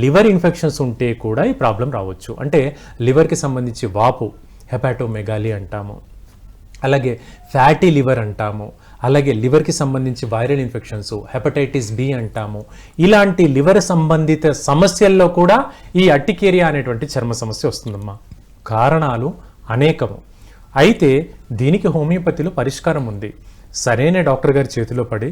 లివర్ ఇన్ఫెక్షన్స్ ఉంటే కూడా ఈ ప్రాబ్లం రావచ్చు. అంటే లివర్కి సంబంధించి వాపు, హెపాటోమెగాలి అంటాము. అలాగే ఫ్యాటీ లివర్ అంటాము, అలాగే లివర్కి సంబంధించి వైరల్ ఇన్ఫెక్షన్స్, హెపటైటిస్ బి అంటాము. ఇలాంటి లివర్ సంబంధిత సమస్యల్లో కూడా ఈ అర్టికేరియా అనేటువంటి చర్మ సమస్య వస్తుందమ్మా. కారణాలు అనేకము. అయితే దీనికి హోమియోపతిలో పరిష్కారం ఉంది. సరైన డాక్టర్ గారి చేతిలో పడి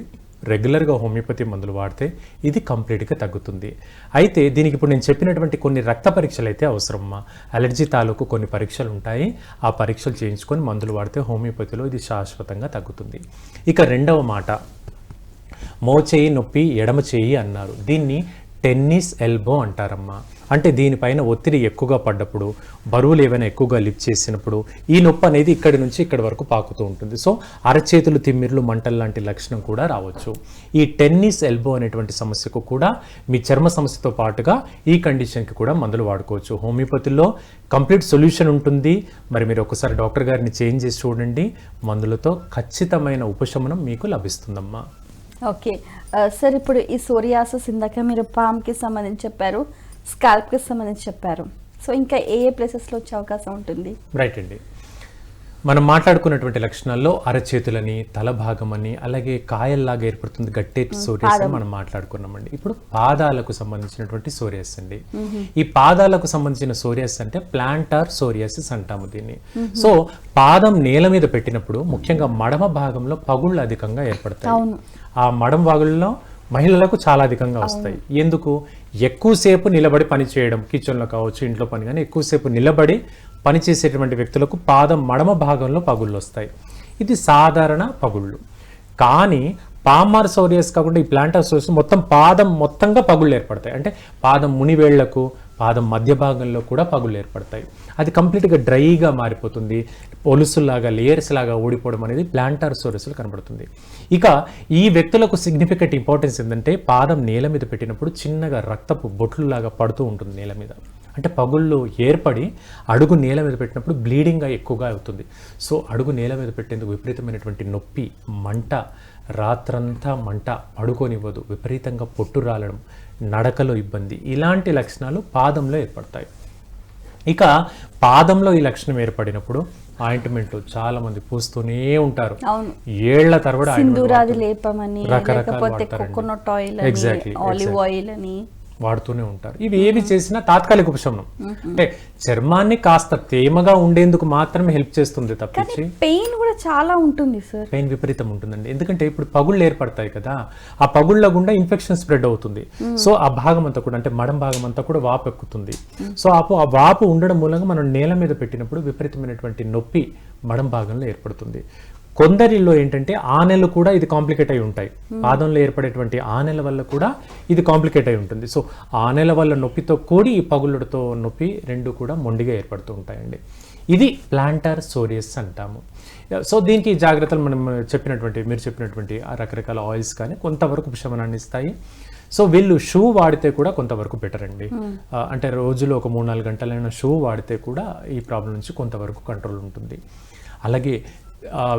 రెగ్యులర్గా హోమియోపతి మందులు వాడితే ఇది కంప్లీట్గా తగ్గుతుంది. అయితే దీనికి ఇప్పుడు నేను చెప్పినటువంటి కొన్ని రక్త పరీక్షలు అయితే అవసరమ్మా. అలర్జీ తాలూకు కొన్ని పరీక్షలు ఉంటాయి. ఆ పరీక్షలు చేయించుకొని మందులు వాడితే హోమియోపతిలో ఇది శాశ్వతంగా తగ్గుతుంది. ఇక రెండవ మాట, మోచేయి నొప్పి ఎడమ చేయి అన్నారు. దీన్ని టెన్నిస్ ఎల్బో అంటారమ్మా. అంటే దీనిపైన ఒత్తిడి ఎక్కువగా పడ్డప్పుడు, బరువులు ఏవైనా ఎక్కువగా లిఫ్ట్ చేసినప్పుడు ఈ నొప్పి అనేది ఇక్కడి నుంచి ఇక్కడి వరకు పాకుతూ ఉంటుంది. సో అరచేతులు తిమ్మిర్లు, మంటలు లాంటి లక్షణం కూడా రావచ్చు. ఈ టెన్నిస్ ఎల్బో అనేటువంటి సమస్యకు కూడా మీ చర్మ సమస్యతో పాటుగా ఈ కండిషన్కి కూడా మందులు వాడుకోవచ్చు. హోమియోపతిలో కంప్లీట్ సొల్యూషన్ ఉంటుంది. మరి మీరు ఒకసారి డాక్టర్ గారిని చేంజ్ చేసి చూడండి. మందులతో ఖచ్చితమైన ఉపశమనం మీకు లభిస్తుందమ్మా. ఓకే సార్, ఇప్పుడు ఈ సోరియాసిస్ ఇందాక మీరు పామ్కి సంబంధించి చెప్పారు, స్కాల్ప్కి సంబంధించి చెప్పారు. సో ఇంకా ఏ ప్లేసెస్లో వచ్చే అవకాశం ఉంటుంది? రైట్ అండి. మనం మాట్లాడుకున్నటువంటి లక్షణాల్లో అరచేతులని, తల భాగం అని, అలాగే కాయల్లాగా ఏర్పడుతుంది గట్టేటి సోరియాసిస్ మనం మాట్లాడుకున్నామండి. ఇప్పుడు పాదాలకు సంబంధించినటువంటి సోరియాసిస్ అండి. ఈ పాదాలకు సంబంధించిన సోరియాసిస్ అంటే ప్లాంటార్ సోరియాసిస్ అంటాము దీన్ని. సో పాదం నేల మీద పెట్టినప్పుడు ముఖ్యంగా మడమ భాగంలో పగుళ్ళు అధికంగా ఏర్పడతాయి. ఆ మడమ భాగంలో మహిళలకు చాలా అధికంగా వస్తాయి. ఎందుకు? ఎక్కువసేపు నిలబడి పని చేయడం, కిచెన్లో కావచ్చు, ఇంట్లో పని, కానీ ఎక్కువసేపు నిలబడి పనిచేసేటువంటి వ్యక్తులకు పాదం మడమ భాగంలో పగుళ్ళు వస్తాయి. ఇది సాధారణ పగుళ్ళు. కానీ పామార్ సోరియాసిస్ కాకుండా ఈ ప్లాంటార్ సోరియాసిస్ మొత్తం పాదం మొత్తంగా పగుళ్ళు ఏర్పడతాయి. అంటే పాదం మునివేళ్లకు, పాదం మధ్య భాగంలో కూడా పగుళ్ళు ఏర్పడతాయి. అది కంప్లీట్గా డ్రైగా మారిపోతుంది. పొలుసులాగా, లేయర్స్ లాగా ఊడిపోవడం అనేది ప్లాంటార్ సోరియాసిస్లో కనబడుతుంది. ఇక ఈ వ్యక్తులకు సిగ్నిఫికెంట్ ఇంపార్టెన్స్ ఏంటంటే పాదం నేల మీద పెట్టినప్పుడు చిన్నగా రక్తపు బొట్లు లాగా పడుతూ ఉంటుంది నేల మీద. అంటే పగుళ్ళు ఏర్పడి అడుగు నేల మీద పెట్టినప్పుడు బ్లీడింగ్ ఎక్కువగా అవుతుంది. సో అడుగు నేల మీద పెట్టేందుకు విపరీతమైనటువంటి నొప్పి, మంట, రాత్రంతా మంట, పడుకోనివ్వదు, విపరీతంగా పొట్టు రాలడం, నడకలో ఇబ్బంది, ఇలాంటి లక్షణాలు పాదంలో ఏర్పడతాయి. ఇక పాదంలో ఈ లక్షణం ఏర్పడినప్పుడు ఆయింట్మెంట్ చాలా మంది పూస్తూనే ఉంటారు. ఏళ్ల తరబడి వాడుతూనే ఉంటారు. ఇవి ఏవి చేసినా తాత్కాలిక ఉపశమనం. అంటే చర్మాన్ని కాస్త తేమగా ఉండేందుకు మాత్రమే హెల్ప్ చేస్తుంది తప్పించి పెయిన్ కూడా చాలా ఉంటుంది సార్. పెయిన్ విపరీతం ఉంటుందండి. ఎందుకంటే ఇప్పుడు పగుళ్ళు ఏర్పడతాయి కదా, ఆ పగుళ్ళ గుండా ఇన్ఫెక్షన్ స్ప్రెడ్ అవుతుంది. సో ఆ భాగం అంతా కూడా, అంటే మడం భాగం అంతా కూడా వాపు ఎక్కుతుంది. సో ఆ వాపు ఉండడం మూలంగా మనం నేల మీద పెట్టినప్పుడు విపరీతమైనటువంటి నొప్పి మడం భాగంలో ఏర్పడుతుంది. కొందరిలో ఏంటంటే ఆనెలు కూడా ఇది కాంప్లికేట్ అయి ఉంటాయి. పాదంలో ఏర్పడేటువంటి ఆనెల వల్ల కూడా ఇది కాంప్లికేట్ అయి ఉంటుంది. సో ఆనెల వల్ల నొప్పితో కూడి ఈ పగుళ్ళతో నొప్పి రెండు కూడా మొండిగా ఏర్పడుతూ ఉంటాయండి. ఇది ప్లాంటార్ సోరియాసిస్ అంటాము. సో దీనికి జాగ్రత్తలు మనం మీరు చెప్పినటువంటి రకరకాల ఆయిల్స్ కానీ కొంతవరకు ఉపశమనాన్ని ఇస్తాయి. సో వీళ్ళు షూ వాడితే కూడా కొంతవరకు బెటర్ అండి. అంటే రోజులో ఒక 3-4 గంటలైన షూ వాడితే కూడా ఈ ప్రాబ్లం నుంచి కొంతవరకు కంట్రోల్ ఉంటుంది. అలాగే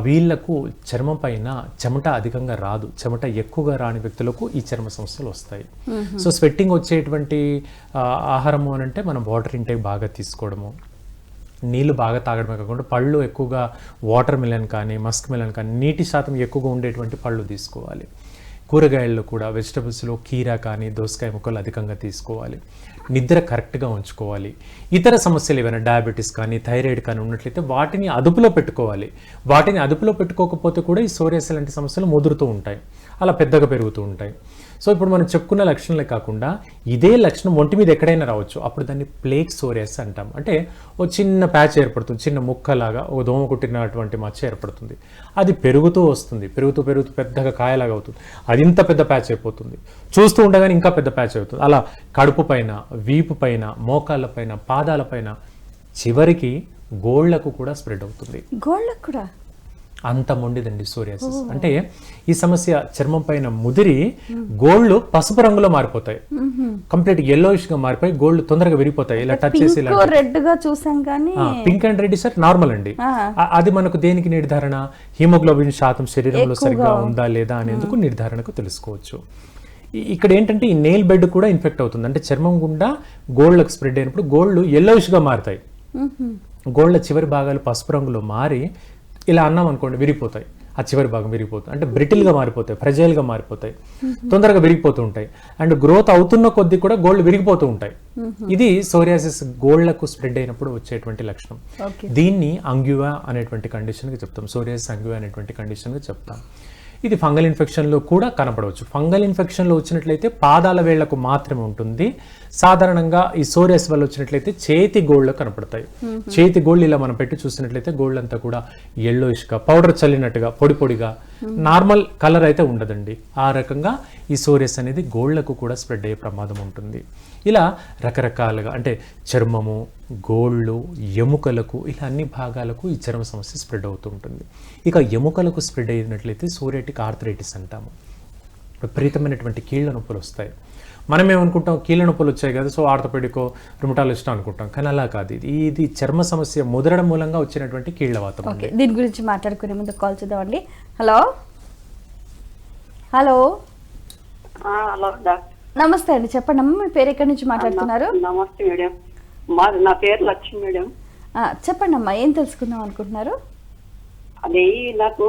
వీళ్లకు చర్మం పైన చెమట అధికంగా రాదు. చెమట ఎక్కువగా రాని వ్యక్తులకు ఈ చర్మ సమస్యలు వస్తాయి. సో స్వెట్టింగ్ వచ్చేటువంటి ఆహారము అని అంటే మనం వాటర్ ఇంటేక్ బాగా తీసుకోవడము, నీళ్లు బాగా తాగడమే కాకుండా పళ్ళు ఎక్కువగా వాటర్ మిలన్ కానీ, మస్క్ మిలన్ కానీ, నీటి శాతం ఎక్కువగా ఉండేటువంటి పళ్ళు తీసుకోవాలి. కూరగాయల్లో కూడా వెజిటబుల్స్లో కీరా కానీ, దోసకాయ ముక్కలు అధికంగా తీసుకోవాలి. నిద్ర కరెక్ట్గా ఉంచుకోవాలి. ఇతర సమస్యలు ఏమైనా డయాబెటీస్ కానీ, థైరాయిడ్ కానీ ఉన్నట్లయితే వాటిని అదుపులో పెట్టుకోవాలి. వాటిని అదుపులో పెట్టుకోకపోతే కూడా ఈ సోరియాసిస్ లాంటి సమస్యలు ముదురుతూ ఉంటాయి, అలా పెద్దగా పెరుగుతూ ఉంటాయి. సో ఇప్పుడు మనం చెప్పుకున్న లక్షణాలే కాకుండా ఇదే లక్షణం ఒంటి మీద ఎక్కడైనా రావచ్చు. అప్పుడు దాన్ని ప్లేక్ సోరియాసిస్ అంటాం. అంటే ఓ చిన్న ప్యాచ్ ఏర్పడుతుంది, చిన్న ముక్కలాగా ఓ దోమ కుట్టినటువంటి మచ్చ ఏర్పడుతుంది. అది పెరుగుతూ వస్తుంది, పెరుగుతూ పెద్దగా కాయలాగా అవుతుంది. అది ఇంత పెద్ద ప్యాచ్ అయిపోతుంది. చూస్తూ ఉండగానే ఇంకా పెద్ద ప్యాచ్ అవుతుంది. అలా కడుపు పైన, వీపు పైన, మోకాళ్ళ పైన, పాదాల పైన, చివరికి గోళ్లకు కూడా స్ప్రెడ్ అవుతుంది. గోళ్లకు కూడా అంత మొండిదండి సోరియాసిస్. అంటే ఈ సమస్య చర్మం పైన ముదిరి గోళ్లు పసుపు రంగులో మారిపోతాయి, కంప్లీట్ yellowish గా మారిపోయి గోళ్లు తొందరగా విరిగిపోతాయి. ఇలా టచ్ చేసి రెడ్ గా చూసాం కానీ pink and red sir normal అండి. అది మనకు దేనికి నిర్ధారణ? హిమోగ్లోబిన్ శాతం శరీరంలో సరిగ్గా ఉందా లేదా అనేందుకు నిర్ధారణకు తెలుసుకోవచ్చు. ఇక్కడ ఏంటంటే ఈ నెయిల్ బెడ్ కూడా ఇన్ఫెక్ట్ అవుతుంది. అంటే చర్మం గుండా గోళ్లకు స్ప్రెడ్ అయినప్పుడు గోళ్లు yellowish గా మారుతాయి. గోళ్ల చివరి భాగాలు పసుపు రంగులో మారి ఇలా అన్నాం అనుకోండి విరిగిపోతాయి, ఆ చివరి భాగం విరిగిపోతుంది, అంటే బ్రిటిల్గా మారిపోతాయి, ఫ్రెజైల్గా మారిపోతాయి, తొందరగా విరిగిపోతూ ఉంటాయి. అండ్ గ్రోత్ అవుతున్న కొద్దీ కూడా గోల్డ్ విరిగిపోతూ ఉంటాయి. ఇది సోరియాసిస్ గోల్డ్లకు స్ప్రెడ్ అయినప్పుడు వచ్చేటువంటి లక్షణం. దీన్ని అంగ్యువా అనేటువంటి కండిషన్గా చెప్తాం, సోరియాసిస్ అంగ్యువా అనేటువంటి కండిషన్గా చెప్తాం. ఇది ఫంగల్ ఇన్ఫెక్షన్లో కూడా కనపడవచ్చు. ఫంగల్ ఇన్ఫెక్షన్లో వచ్చినట్లయితే పాదాల వేళ్లకు మాత్రమే ఉంటుంది. సాధారణంగా ఈ సోరియాసిస్ వల్ల వచ్చినట్లయితే చేతి గోళ్ళు కనపడతాయి. చేతి గోళ్ళు ఇలా మనం పెట్టి చూసినట్లయితే గోల్డ్ అంతా కూడా ఎల్లోయిష్గా పౌడర్ చల్లినట్టుగా పొడి పొడిగా నార్మల్ కలర్ అయితే ఉండదండి. ఆ రకంగా ఈ సోరియాసిస్ అనేది గోళ్లకు కూడా స్ప్రెడ్ అయ్యే ప్రమాదం ఉంటుంది. ఇలా రకరకాలుగా అంటే చర్మము, గోళ్ళు, ఎముకలకు ఇలా అన్ని భాగాలకు ఈ చర్మ సమస్య స్ప్రెడ్ అవుతూ ఉంటుంది. ఇక ఎముకలకు స్ప్రెడ్ అయినట్లయితే సోరియాటిక్ ఆర్థరైటిస్ అంటాము. విపరీతమైనటువంటి కీళ్ళ నొప్పులు వస్తాయి. మనం ఏమనుకుంటాం, కీళ్ళ నొప్పులు వచ్చాయి కదా, సో ఆర్థోపెడికో రుమటాలజిస్ట్ అనుకుంటాం, కానీ అలా కాదు. ఇది చర్మ సమస్య ముదరడం మూలంగా వచ్చినటువంటి కీళ్ళవాతం. ఓకే, దీని గురించి మాట్లాడుకునే ముందు కాల్ చూద్దామండి. Hello hello hello doctor. నమస్తే అండి, చెప్పండి అమ్మ, మీ పేరు ఎక్కడి నుంచి మాట్లాడుతున్నారు? నమస్తే మేడం, నా పేరు లక్ష్మి మేడం. చెప్పండి అమ్మా, ఏం తెలుసుకుందాం అనుకుంటున్నారు? అది నాకు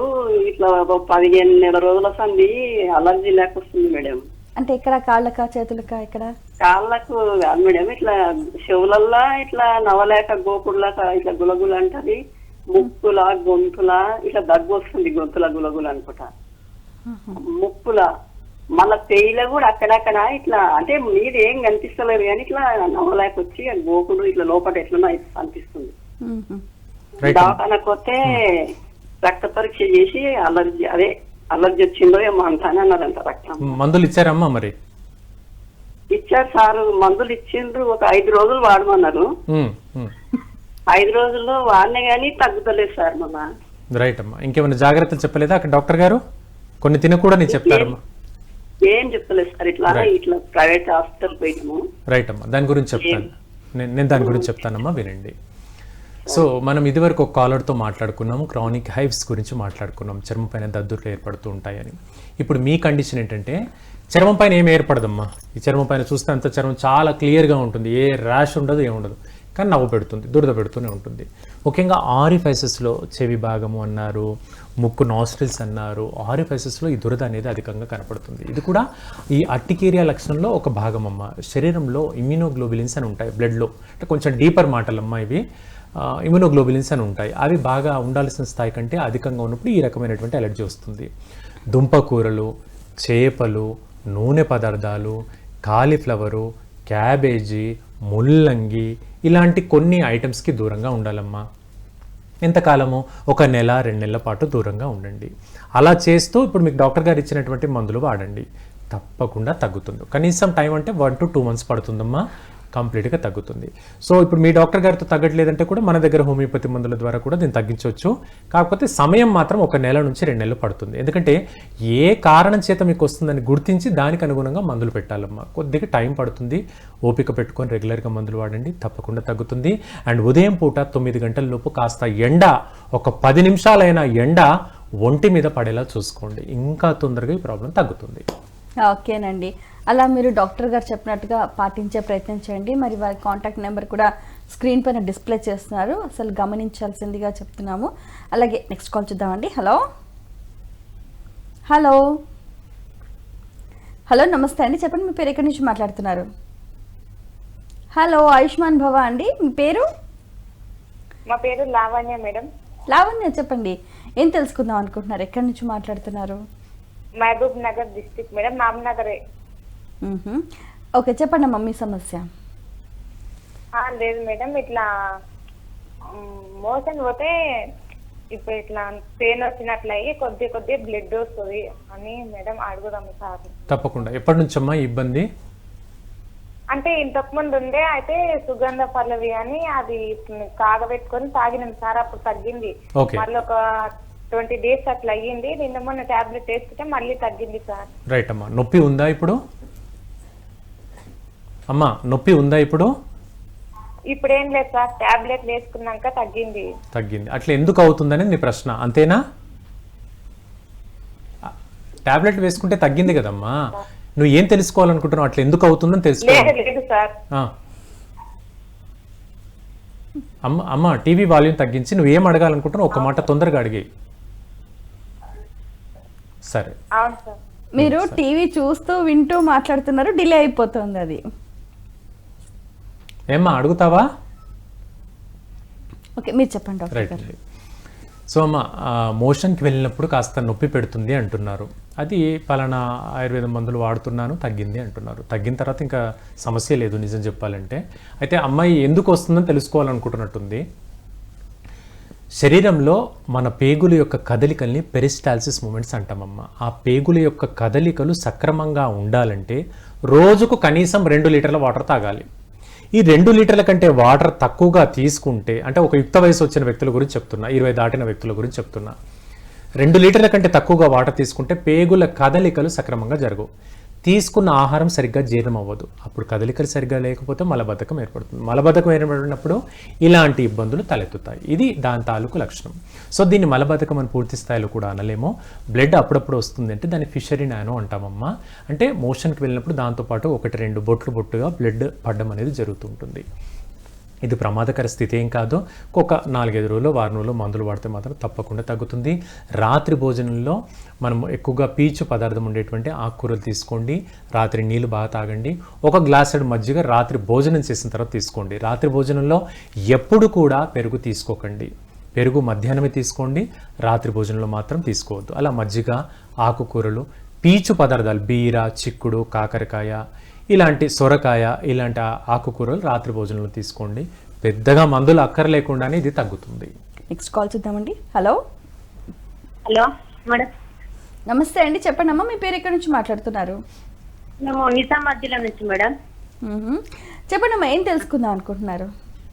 ఇట్లా 15 నెల రోజుల సంది అలర్జీ లేకొస్తుంది మేడం. అంటే ఇక్కడ కాళ్ళకా చేతులకా? ఇక్కడ కాళ్ళకు కాదు మేడం, ఇట్లా చెవులల్లా ఇట్లా నవలేక గోపుడులాక ఇట్లా గులగుల అంటది, ముక్కుల గొంతుల ఇట్లా దగ్గు వస్తుంది, గొంతుల గులగుల అనుకుంటా, ముక్కుల మళ్ళా తేయిల కూడా అక్కడక్కడ ఇట్లా, అంటే మీద ఏం కనిపిస్తలేదు కానీ ఇట్లా నవలేక వచ్చి గోపుడు ఇట్లా లోపల ఎట్లా అనిపిస్తుంది. దవాఖానకు వస్తే రక్త పరీక్ష చేసి అలర్జీ వచ్చిందో ఏమో అంతానే అన్నారంట. రక్తం మందులు ఇచ్చారమ్మా? మరి ఇచ్చారు సార్, మందులు ఇచ్చిండ్రు, ఒక 5 రోజులు వాడమన్నారు. 5 రోజుల్లో వాడినే గానీ తగ్గుతలేదు సార్. మన రైట్ అమ్మా, ఇంకేమైనా జాగ్రత్తలు చెప్పలేదా అక్కడ డాక్టర్ గారు? కొన్ని తినకూడని చెప్తారమ్మా? ఏం చెప్పలేదు సార్, ఇట్లా ప్రైవేట్ హాస్పిటల్ పోయినాము. రైట్ అమ్మా, దాని గురించి చెప్తాను నేను దాని గురించి చెప్తానమ్మా, వినండి. సో మనం ఇదివరకు ఒక కాలర్తో మాట్లాడుకున్నాము, క్రానిక్ హైవ్స్ గురించి మాట్లాడుకున్నాం, చర్మం పైన దద్దుర్లు ఏర్పడుతూ ఉంటాయని. ఇప్పుడు మీ కండిషన్ ఏంటంటే చర్మం పైన ఏమి ఏర్పడదమ్మా. ఈ చర్మం పైన చూస్తే అంత చర్మం చాలా క్లియర్గా ఉంటుంది, ఏ ర్యాష్ ఉండదు, ఏముండదు, కానీ నవ్వు పెడుతుంది, దురద పెడుతూనే ఉంటుంది. ముఖ్యంగా ఆరిఫైసెస్లో చెవి భాగము అన్నారు, ముక్కు నాస్ట్రిల్స్ అన్నారు, ఆరిఫైసెస్లో ఈ దురద అనేది అధికంగా కనపడుతుంది. ఇది కూడా ఈ అర్టికేరియా లక్షణంలో ఒక భాగం అమ్మ. శరీరంలో ఇమ్యూనోగ్లోబులిన్స్ అని ఉంటాయి బ్లడ్లో, అంటే కొంచెం డీపర్ మాటలమ్మా ఇవి. ఇమ్యూనోగ్లోబులిన్స్ అని ఉంటాయి, అవి బాగా ఉండాల్సిన స్థాయి కంటే అధికంగా ఉన్నప్పుడు ఈ రకమైనటువంటి అలర్జీ వస్తుంది. దుంపకూరలు, చేపలు, నూనె పదార్థాలు, కాలీఫ్లవరు, క్యాబేజీ, ముల్లంగి ఇలాంటి కొన్ని ఐటమ్స్కి దూరంగా ఉండాలమ్మా. ఎంతకాలము? 1 నెల 2 నెలల పాటు దూరంగా ఉండండి. అలా చేస్తూ ఇప్పుడు మీకు డాక్టర్ గారు ఇచ్చినటువంటి మందులు వాడండి, తప్పకుండా తగ్గుతుంది. కనీసం టైం అంటే 1 to 2 months పడుతుందమ్మా, కంప్లీట్గా తగ్గుతుంది. సో ఇప్పుడు మీ డాక్టర్ గారితో తగ్గట్లేదంటే కూడా మన దగ్గర హోమియోపతి మందుల ద్వారా కూడా దీన్ని తగ్గించవచ్చు. కాకపోతే సమయం మాత్రం 1 నెల నుంచి 2 నెలలు పడుతుంది. ఎందుకంటే ఏ కారణం చేత మీకు వస్తుందని గుర్తించి దానికి అనుగుణంగా మందులు పెట్టాలమ్మా. కొద్దిగా టైం పడుతుంది, ఓపిక పెట్టుకొని రెగ్యులర్గా మందులు వాడండి, తప్పకుండా తగ్గుతుంది. అండ్ ఉదయం పూట 9 గంటల లోపు కాస్త ఎండ, ఒక 10 నిమిషాలైనా ఎండ ఒంటి మీద పడేలా చూసుకోండి, ఇంకా తొందరగా ఈ ప్రాబ్లం తగ్గుతుంది. ఓకేనండి, అలా మీరు డాక్టర్ గారు చెప్పినట్టుగా పాటించే ప్రయత్నం చేయండి. మరి వారి కాంటాక్ట్ నెంబర్ కూడా స్క్రీన్ పైన డిస్ప్లే చేస్తున్నారు, అసలు గమనించాల్సిందిగా చెప్తున్నాము. అలాగే నెక్స్ట్ కాల్ చూద్దామండి. హలో హలో హలో నమస్తే అండి, చెప్పండి, మీ పేరు ఎక్కడి నుంచి మాట్లాడుతున్నారు? హలో, ఆయుష్మాన్ భవ అండి, మీ పేరు? మా పేరు లావణ్య మేడం. లావణ్య, చెప్పండి, ఏం తెలుసుకుందాం అనుకుంటున్నారు? ఎక్కడి నుంచి మాట్లాడుతున్నారు? మహబూబ్ నగర్ డిస్ట్రిక్ట్ మేడం, మామనగరే. ఓకే, చెప్పండి అమ్మా, మీ సమస్య. లేదు మేడం, ఇట్లా మోషన్ పోతే ఇప్పుడు ఇట్లా పెయిన్ వచ్చినట్లు అయ్యి కొద్ది బ్లడ్ వస్తుంది అని మేడం అడుగుదాం సార్. తప్పకుండా. ఎప్పటి నుంచి అమ్మా ఇబ్బంది? అంటే ఇంతకు ముందు ఉండే, అయితే సుగంధ పల్లవి అని అది కాగబెట్టుకొని తాగినాం సార్, అప్పుడు తగ్గింది. మళ్ళీ ఒక 20 days అట్లా అయ్యింది. నిన్న మొన్న టాబ్లెట్ వేసుకుంటే మళ్ళీ తగ్గింది సార్. రైట్ అమ్మా, నొప్పి ఉందా ఇప్పుడు? అమ్మా, నొప్పి ఉందా ఇప్పుడు? ఇప్పుడు ఏం లేదు సార్, టాబ్లెట్ వేసుకున్నాక తగ్గింది. అట్లా ఎందుకు అవుతుందని నీ ప్రశ్న, అంతేనా? టాబ్లెట్ వేసుకుంటే తగ్గింది కదమ్మా, నువ్వు ఏం తెలుసుకోవాలనుకుంటున్నావు? అట్లా ఎందుకు అవుతుందని తెలుసుకోవాలి. లేదు సార్, అమ్మ టీవీ వాల్యూమ్ తగ్గించి నువ్వు ఏం అడగాలనుకుంటున్నావు ఒక మాట తొందరగా అడిగేయి. సరే. అవును సార్. మీరు టీవీ చూస్తూ వింటూ మాట్లాడుతున్నారు, డిలే అయిపోతుంది అది. ఏమ్మా అడుగుతావా? ఓకే, మీరు చెప్పండి డాక్టర్ రైట్ గారు. అండి. సో అమ్మ మోషన్కి వెళ్ళినప్పుడు కాస్త నొప్పి పెడుతుంది అంటున్నారు. అది పలానా ఆయుర్వేద మందులు వాడుతున్నాను తగ్గింది అంటున్నారు. తగ్గిన తర్వాత ఇంకా సమస్య లేదు నిజం చెప్పాలంటే. అయితే అమ్మాయి ఎందుకు వస్తుందని తెలుసుకోవాలనుకుంటున్నట్టుంది. శరీరంలో మన పేగుల యొక్క కదలికల్ని పెరిస్టాల్సిస్ మూమెంట్స్ అంటామమ్మ. ఆ పేగుల యొక్క కదలికలు సక్రమంగా ఉండాలంటే రోజుకు కనీసం 2 లీటర్ల వాటర్ తాగాలి. ఈ 2 లీటర్ల కంటే వాటర్ తక్కువగా తీసుకుంటే, అంటే ఒక యుక్త వయసు వచ్చిన వ్యక్తుల గురించి చెప్తున్నా, 20 దాటిన వ్యక్తుల గురించి చెప్తున్నా, 2 లీటర్ల కంటే తక్కువగా వాటర్ తీసుకుంటే పేగుల కదలికలు సక్రమంగా జరగవు. తీసుకున్న ఆహారం సరిగ్గా జీర్ణం అవ్వదు. అప్పుడు కదలికలు సరిగ్గా లేకపోతే మలబద్ధకం ఏర్పడుతుంది. మలబద్ధకం ఏర్పడినప్పుడు ఇలాంటి ఇబ్బందులు తలెత్తుతాయి. ఇది దాని తాలూకు లక్షణం. సో దీన్ని మలబద్ధకం అని పూర్తి స్థాయిలో కూడా అనలేమో. బ్లడ్ అప్పుడప్పుడు వస్తుంది అంటే దాన్ని ఫిషరీ నానో అంటామమ్మా. అంటే మోషన్కి వెళ్ళినప్పుడు దాంతోపాటు 1-2 బొట్టుగా బ్లడ్ పడడం అనేది జరుగుతుంటుంది. ఇది ప్రమాదకర స్థితి ఏం కాదు. ఒక 4-5 రోజులు, వారం రోజులు మందులు వాడితే మాత్రం తప్పకుండా తగ్గుతుంది. రాత్రి భోజనంలో మనం ఎక్కువగా పీచు పదార్థం ఉండేటువంటి ఆకుకూరలు తీసుకోండి. రాత్రి నీళ్లు బాగా తాగండి. ఒక గ్లాసుడు మజ్జిగ రాత్రి భోజనం చేసిన తర్వాత తీసుకోండి. రాత్రి భోజనంలో ఎప్పుడు కూడా పెరుగు తీసుకోకండి. పెరుగు మధ్యాహ్నమే తీసుకోండి, రాత్రి భోజనంలో మాత్రం తీసుకోవద్దు. అలా మజ్జిగ, ఆకుకూరలు, పీచు పదార్థాలు బీర, చిక్కుడు, కాకరకాయ, ఇలాంటి సొరకాయ, ఇలాంటి ఆకుకూరలు రాత్రి భోజనంలో తీసుకోండి. పెద్దగా మందులు అక్కర్లేకుండానే ఇది తగ్గుతుంది. నెక్స్ట్ కాల్ చూద్దామండి. హలో హలో మేడం, నమస్తే అండి, చెప్పండి అమ్మా, మీ పేరు ఎక్కడి నుంచి మాట్లాడుతున్నారు? మేము నిజామాబాద్ జిల్లా నుంచి మేడం. చెప్పండి అమ్మా, ఏం తెలుసుకుందాం అనుకుంటున్నారు?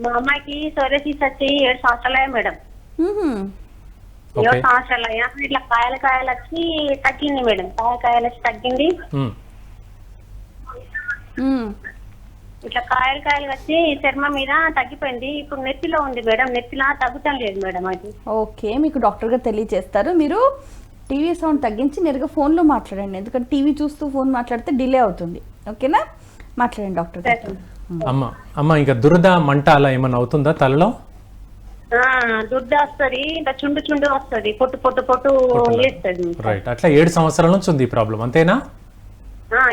మా అమ్మాయికి సోరియాసిస్ వచ్చి 7 సంవత్సరాలు మేడం. మ్మ్హ్మ్. 7 సంవత్సరాలు ఇట్లా కాయలు వచ్చి తగ్గింది మేడం. కాయలు వచ్చి తగ్గింది. ఇట్లా కాయలు వచ్చి చర్మం మీద తగ్గిపోయింది. ఇప్పుడు నెత్తిలో ఉంది మేడం. నెత్తిలా తగ్గుతాం లేదు మేడం అది. ఓకే, మీకు డాక్టర్ గారు తెలియజేస్తారు. మీరు టీవీ సౌండ్ తగ్గించి నేరుగా ఫోన్లో మాట్లాడండి, ఎందుకంటే టీవీ చూస్తూ ఫోన్ మాట్లాడితే డిలే అవుతుంది. ఓకేనా, మాట్లాడండి డాక్టర్ గారు. అమ్మ ఇంకా దురద మంట అలా ఏమన్నా అవుతుందా తలలో? దుడ్డ వస్తుంది, ఇంకా చుండు వస్తుంది, పొట్టు వేస్తుంది. రైట్, అట్లా 7 సంవత్సరాల నుంచి ఉంది ఈ ప్రాబ్లం, అంతేనా?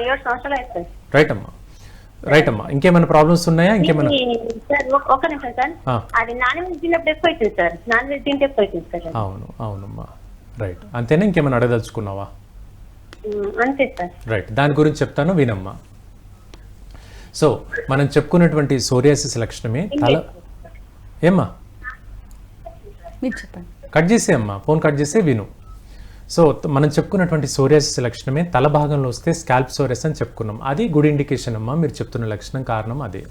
7 సంవత్సరాలు వేస్తుంది. రైట్ అమ్మా. ఇంకేమైనా ప్రాబ్లమ్స్ ఉన్నాయా? ఇంకేమైనా? సార్ ఒక నిమిషం సార్, అది నాన్ వెజ్ తిన్నప్పుడు ఎక్కువ అవుతుంది సార్. నాన్ వెజ్ తింటే ఎక్కువ అవుతుంది సార్. అవునమ్మా. రైట్, అంతేనా? ఇంకేమైనా అడగదలుచుకున్నావా? అంతే సార్. రైట్, దాని గురించి చెప్తాను వినమ్మా. సో మనం చెప్పుకున్నటువంటి సోరియాసిస్ లక్షణమే తల. ఏమ్మా మీరు చెప్పండి. కట్ చేసేయమ్మా, ఫోన్ కట్ చేసే విను. సో మనం చెప్పుకున్నటువంటి సోరియాసిస్ లక్షణమే తల భాగంలో వస్తే స్కాల్ప్ సోరియాసిస్ అని చెప్పుకున్నాం. అది గుడ్ ఇండికేషన్ అమ్మా, మీరు చెప్తున్న లక్షణం కారణం అదే.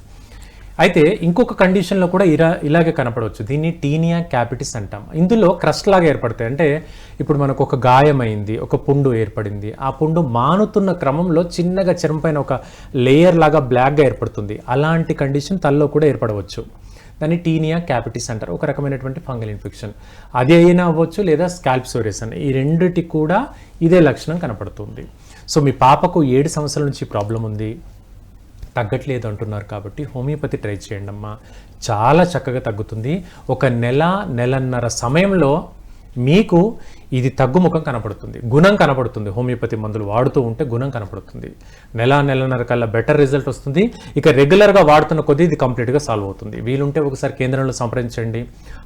అయితే ఇంకొక కండిషన్లో కూడా ఇలాగే కనపడవచ్చు. దీన్ని టీనియా క్యాపిటిస్ అంటాం. ఇందులో క్రస్ట్ లాగా ఏర్పడతాయి. అంటే ఇప్పుడు మనకు ఒక గాయమైంది, ఒక పుండు ఏర్పడింది. ఆ పుండు మానుతున్న క్రమంలో చిన్నగా చర్మం పైన ఒక లేయర్ లాగా బ్లాక్గా ఏర్పడుతుంది. అలాంటి కండిషన్ తలలో కూడా ఏర్పడవచ్చు. దాన్ని టీనియా క్యాపిటిస్ అంటారు. ఒక రకమైనటువంటి ఫంగల్ ఇన్ఫెక్షన్. అది అయినా అవ్వచ్చు, లేదా స్కాల్ప్ సోరియాసిస్ అని. ఈ రెండిటికి కూడా ఇదే లక్షణం కనపడుతుంది. సో మీ పాపకు 7 సంవత్సరాల నుంచి ప్రాబ్లం ఉంది, తగ్గట్లేదు అంటున్నారు కాబట్టి హోమియోపతి ట్రై చేయండి అమ్మా. చాలా చక్కగా తగ్గుతుంది. ఒక నెలన్నర సమయంలో మీకు ఇది తగ్గుముఖం కనపడుతుంది, గుణం కనపడుతుంది. హోమియోపతి మందులు వాడుతూ ఉంటే గుణం కనపడుతుంది. నెలన్నర కల్లా బెటర్ రిజల్ట్ వస్తుంది. ఇక రెగ్యులర్గా వాడుతున్న కొద్దీ ఇది కంప్లీట్గా సాల్వ్ అవుతుంది. వీలుంటే ఒకసారి కేంద్రంలో సంప్రదించండి.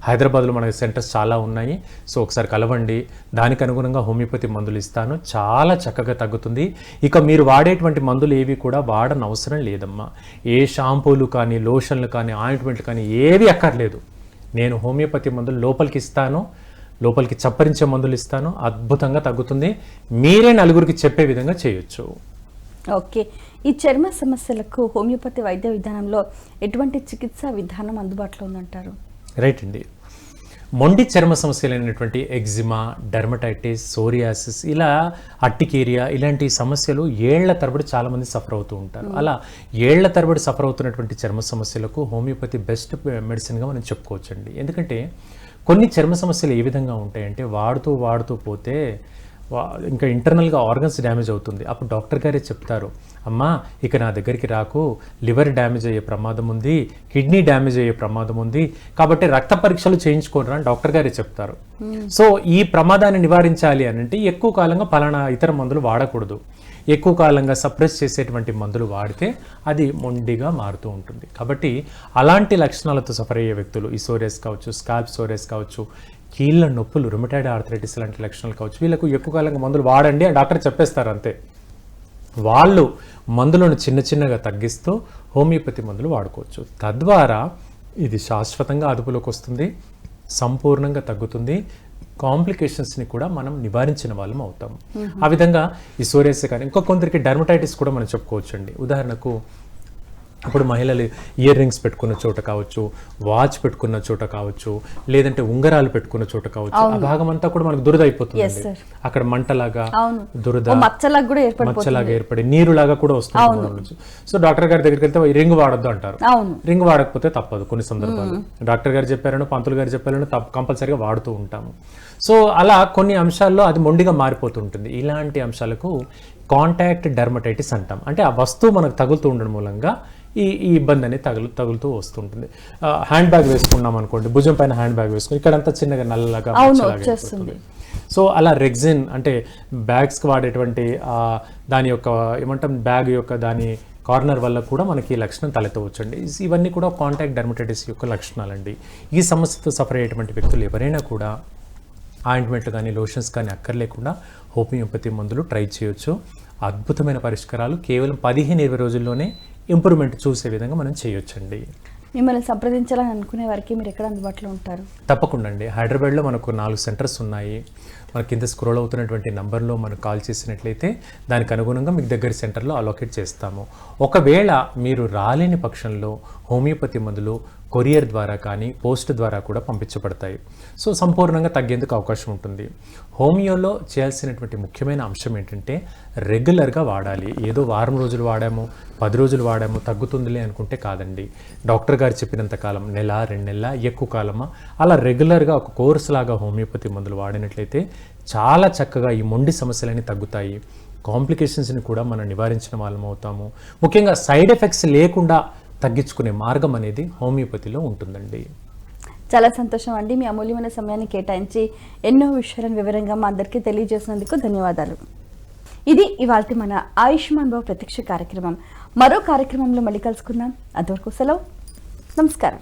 హైదరాబాద్లో మనకి సెంటర్స్ చాలా ఉన్నాయి. సో ఒకసారి కలవండి, దానికి అనుగుణంగా హోమియోపతి మందులు ఇస్తాను. చాలా చక్కగా తగ్గుతుంది. ఇక మీరు వాడేటువంటి మందులు ఏవి కూడా వాడనవసరం లేదమ్మా. ఏ షాంపూలు కానీ, లోషన్లు కానీ, ఆయింట్మెంట్లు కానీ ఏవి అక్కర్లేదు. నేను హోమియోపతి మందులు లోపలికి ఇస్తాను, లోపలికి చప్పరించే మందులు ఇస్తాను. అద్భుతంగా తగ్గుతుంది. మీరే నలుగురికి చెప్పే విధంగా చేయొచ్చు. ఓకే, ఈ చర్మ సమస్యలకు హోమియోపతి వైద్య విధానంలో ఎటువంటి చికిత్సా విధానం అందుబాటులో ఉందంటారు? రైట్ అండి. మొండి చర్మ సమస్యలైనటువంటి ఎగ్జిమా, డెర్మటైటిస్, సోరియాసిస్, ఇలా అట్టికేరియా, ఇలాంటి సమస్యలు ఏళ్ల తరబడి చాలామంది సఫర్ అవుతూ ఉంటారు. అలా ఏళ్ల తరబడి సఫర్ అవుతున్నటువంటి చర్మ సమస్యలకు హోమియోపతి బెస్ట్ మెడిసిన్గా మనం చెప్పుకోవచ్చండి. ఎందుకంటే కొన్ని చర్మ సమస్యలు ఏ విధంగా ఉంటాయంటే వాడుతూ పోతే ఇంకా ఇంటర్నల్గా ఆర్గన్స్ డ్యామేజ్ అవుతుంది. అప్పుడు డాక్టర్ గారే చెప్తారు, అమ్మా ఇక నా దగ్గరికి రాకు, లివర్ డ్యామేజ్ అయ్యే ప్రమాదం ఉంది, కిడ్నీ డ్యామేజ్ అయ్యే ప్రమాదం ఉంది, కాబట్టి రక్త పరీక్షలు చేయించుకోరా అని డాక్టర్ గారే చెప్తారు. సో ఈ ప్రమాదాన్ని నివారించాలి అని అంటే ఎక్కువ కాలంగా పలానా ఇతర మందులు వాడకూడదు. ఎక్కువ కాలంగా సప్రెస్ చేసేటువంటి మందులు వాడితే అది మొండిగా మారుతూ ఉంటుంది. కాబట్టి అలాంటి లక్షణాలతో సఫర్ అయ్యే వ్యక్తులు, ఈ సోరియస్ కావచ్చు, స్కాల్ప్ సోరియస్ కావచ్చు, కీళ్ళ నొప్పులు, రుమటాయిడ్ ఆర్థరైటిస్ లాంటి లక్షణాలు కావచ్చు, వీళ్ళకు ఎక్కువ కాలంగా మందులు వాడండి అని డాక్టర్ చెప్పేస్తారు అంతే. వాళ్ళు మందులను చిన్నగా తగ్గిస్తూ హోమియోపతి మందులు వాడుకోవచ్చు. తద్వారా ఇది శాశ్వతంగా అదుపులోకి వస్తుంది, సంపూర్ణంగా తగ్గుతుంది, కాంప్లికేషన్స్ని కూడా మనం నివారించిన వాళ్ళం అవుతాం. ఆ విధంగా ఈ సోరియాసిస్ కానీ ఇంకో కొందరికి డర్మటైటిస్ కూడా మనం చెప్పుకోవచ్చు అండి. ఉదాహరణకు ఇప్పుడు మహిళలు ఇయర్ రింగ్స్ పెట్టుకున్న చోట కావచ్చు, వాచ్ పెట్టుకున్న చోట కావచ్చు, లేదంటే ఉంగరాలు పెట్టుకున్న చోట కావచ్చు, ఆ భాగం అంతా కూడా మనకు దురద అయిపోతుంది. అక్కడ మంటలాగా, దురద, మచ్చలాగా ఏర్పడి నీరులాగా కూడా వస్తుంది. సో డాక్టర్ గారి దగ్గరికి వెళ్తే ఈ రింగ్ వాడొద్దు అంటారు. రింగ్ వాడకపోతే తప్పదు కొన్ని సందర్భాలు. డాక్టర్ గారు చెప్పారనో పంతులు గారు చెప్పారనో కంపల్సరీగా వాడుతూ ఉంటాము. సో అలా కొన్ని అంశాల్లో అది మొండిగా మారిపోతుంటుంది. ఇలాంటి అంశాలకు కాంటాక్ట్ డర్మటైటిస్ అంటాం. అంటే ఆ వస్తువు మనకు తగులుతూ ఉండడం మూలంగా ఈ ఇబ్బంది అనేది తగులుతూ వస్తుంటుంది. హ్యాండ్ బ్యాగ్ వేసుకున్నాం అనుకోండి, భుజం పైన హ్యాండ్ బ్యాగ్ వేసుకుని ఇక్కడంతా చిన్నగా నల్లగా వచ్చేస్తుంది. సో అలా రెగ్జిన్ అంటే బ్యాగ్స్కి వాడేటువంటి దాని యొక్క ఏమంటాం బ్యాగ్ యొక్క దాని కార్నర్ వల్ల కూడా మనకి ఈ లక్షణం తలెత్తవచ్చండి. ఇవన్నీ కూడా కాంటాక్ట్ డర్మటైటిస్ యొక్క లక్షణాలండి. ఈ సమస్యతో సఫర్ అయ్యేటువంటి వ్యక్తులు ఎవరైనా కూడా ఆయింట్మెంట్లు కానీ లోషన్స్ కానీ అక్కర్లేకుండా హోమియోపతి మందులు ట్రై చేయొచ్చు. అద్భుతమైన పరిష్కారాలు కేవలం 15-20 రోజుల్లోనే ఇంప్రూవ్మెంట్ చూసే విధంగా మనం చేయొచ్చండి. మిమ్మల్ని సంప్రదించాలని అనుకునే వారికి మీరు ఎక్కడ అందుబాటులో ఉంటారు? తప్పకుండా అండి. హైదరాబాద్లో మనకు 4 సెంటర్స్ ఉన్నాయి. మన కింద స్క్రోల్ అవుతున్నటువంటి నంబర్లో మనకు కాల్ చేసినట్లయితే దానికి అనుగుణంగా మీకు దగ్గర సెంటర్లో అలోకేట్ చేస్తాము. ఒకవేళ మీరు రాలేని పక్షంలో హోమియోపతి మందులు కొరియర్ ద్వారా కానీ పోస్ట్ ద్వారా కూడా పంపించబడతాయి. సో సంపూర్ణంగా తగ్గేందుకు అవకాశం ఉంటుంది. హోమియోలో చేయాల్సినటువంటి ముఖ్యమైన అంశం ఏంటంటే రెగ్యులర్గా వాడాలి. ఏదో వారం రోజులు వాడాము, 10 రోజులు వాడాము, తగ్గుతుందిలే అనుకుంటే కాదండి. డాక్టర్ గారు చెప్పినంత కాలం, నెల 2 నెలల, ఎక్కువ కాలమా, అలా రెగ్యులర్గా ఒక కోర్స్ లాగా హోమియోపతి మందులు వాడినట్లయితే చాలా చక్కగా ఈ మొండి సమస్యలన్నీ తగ్గుతాయి. కాంప్లికేషన్స్ని కూడా మనం నివారించిన వాళ్ళం అవుతాము. ముఖ్యంగా సైడ్ ఎఫెక్ట్స్ లేకుండా తగ్గించుకునే మార్గం అనేది హోమియోపతిలో ఉంటుందండి. చాలా సంతోషం అండి. మీ అమూల్యమైన సమయాన్ని కేటాయించి ఎన్నో విషయాలను వివరంగా మా అందరికీ తెలియజేసినందుకు ధన్యవాదాలు. ఇది ఇవాల్టి మన ఆయుష్మాన్ భవ ప్రత్యక్ష కార్యక్రమం. మరో కార్యక్రమంలో మళ్ళీ కలుసుకుందాం. అంతవరకు సెలవు. నమస్కారం.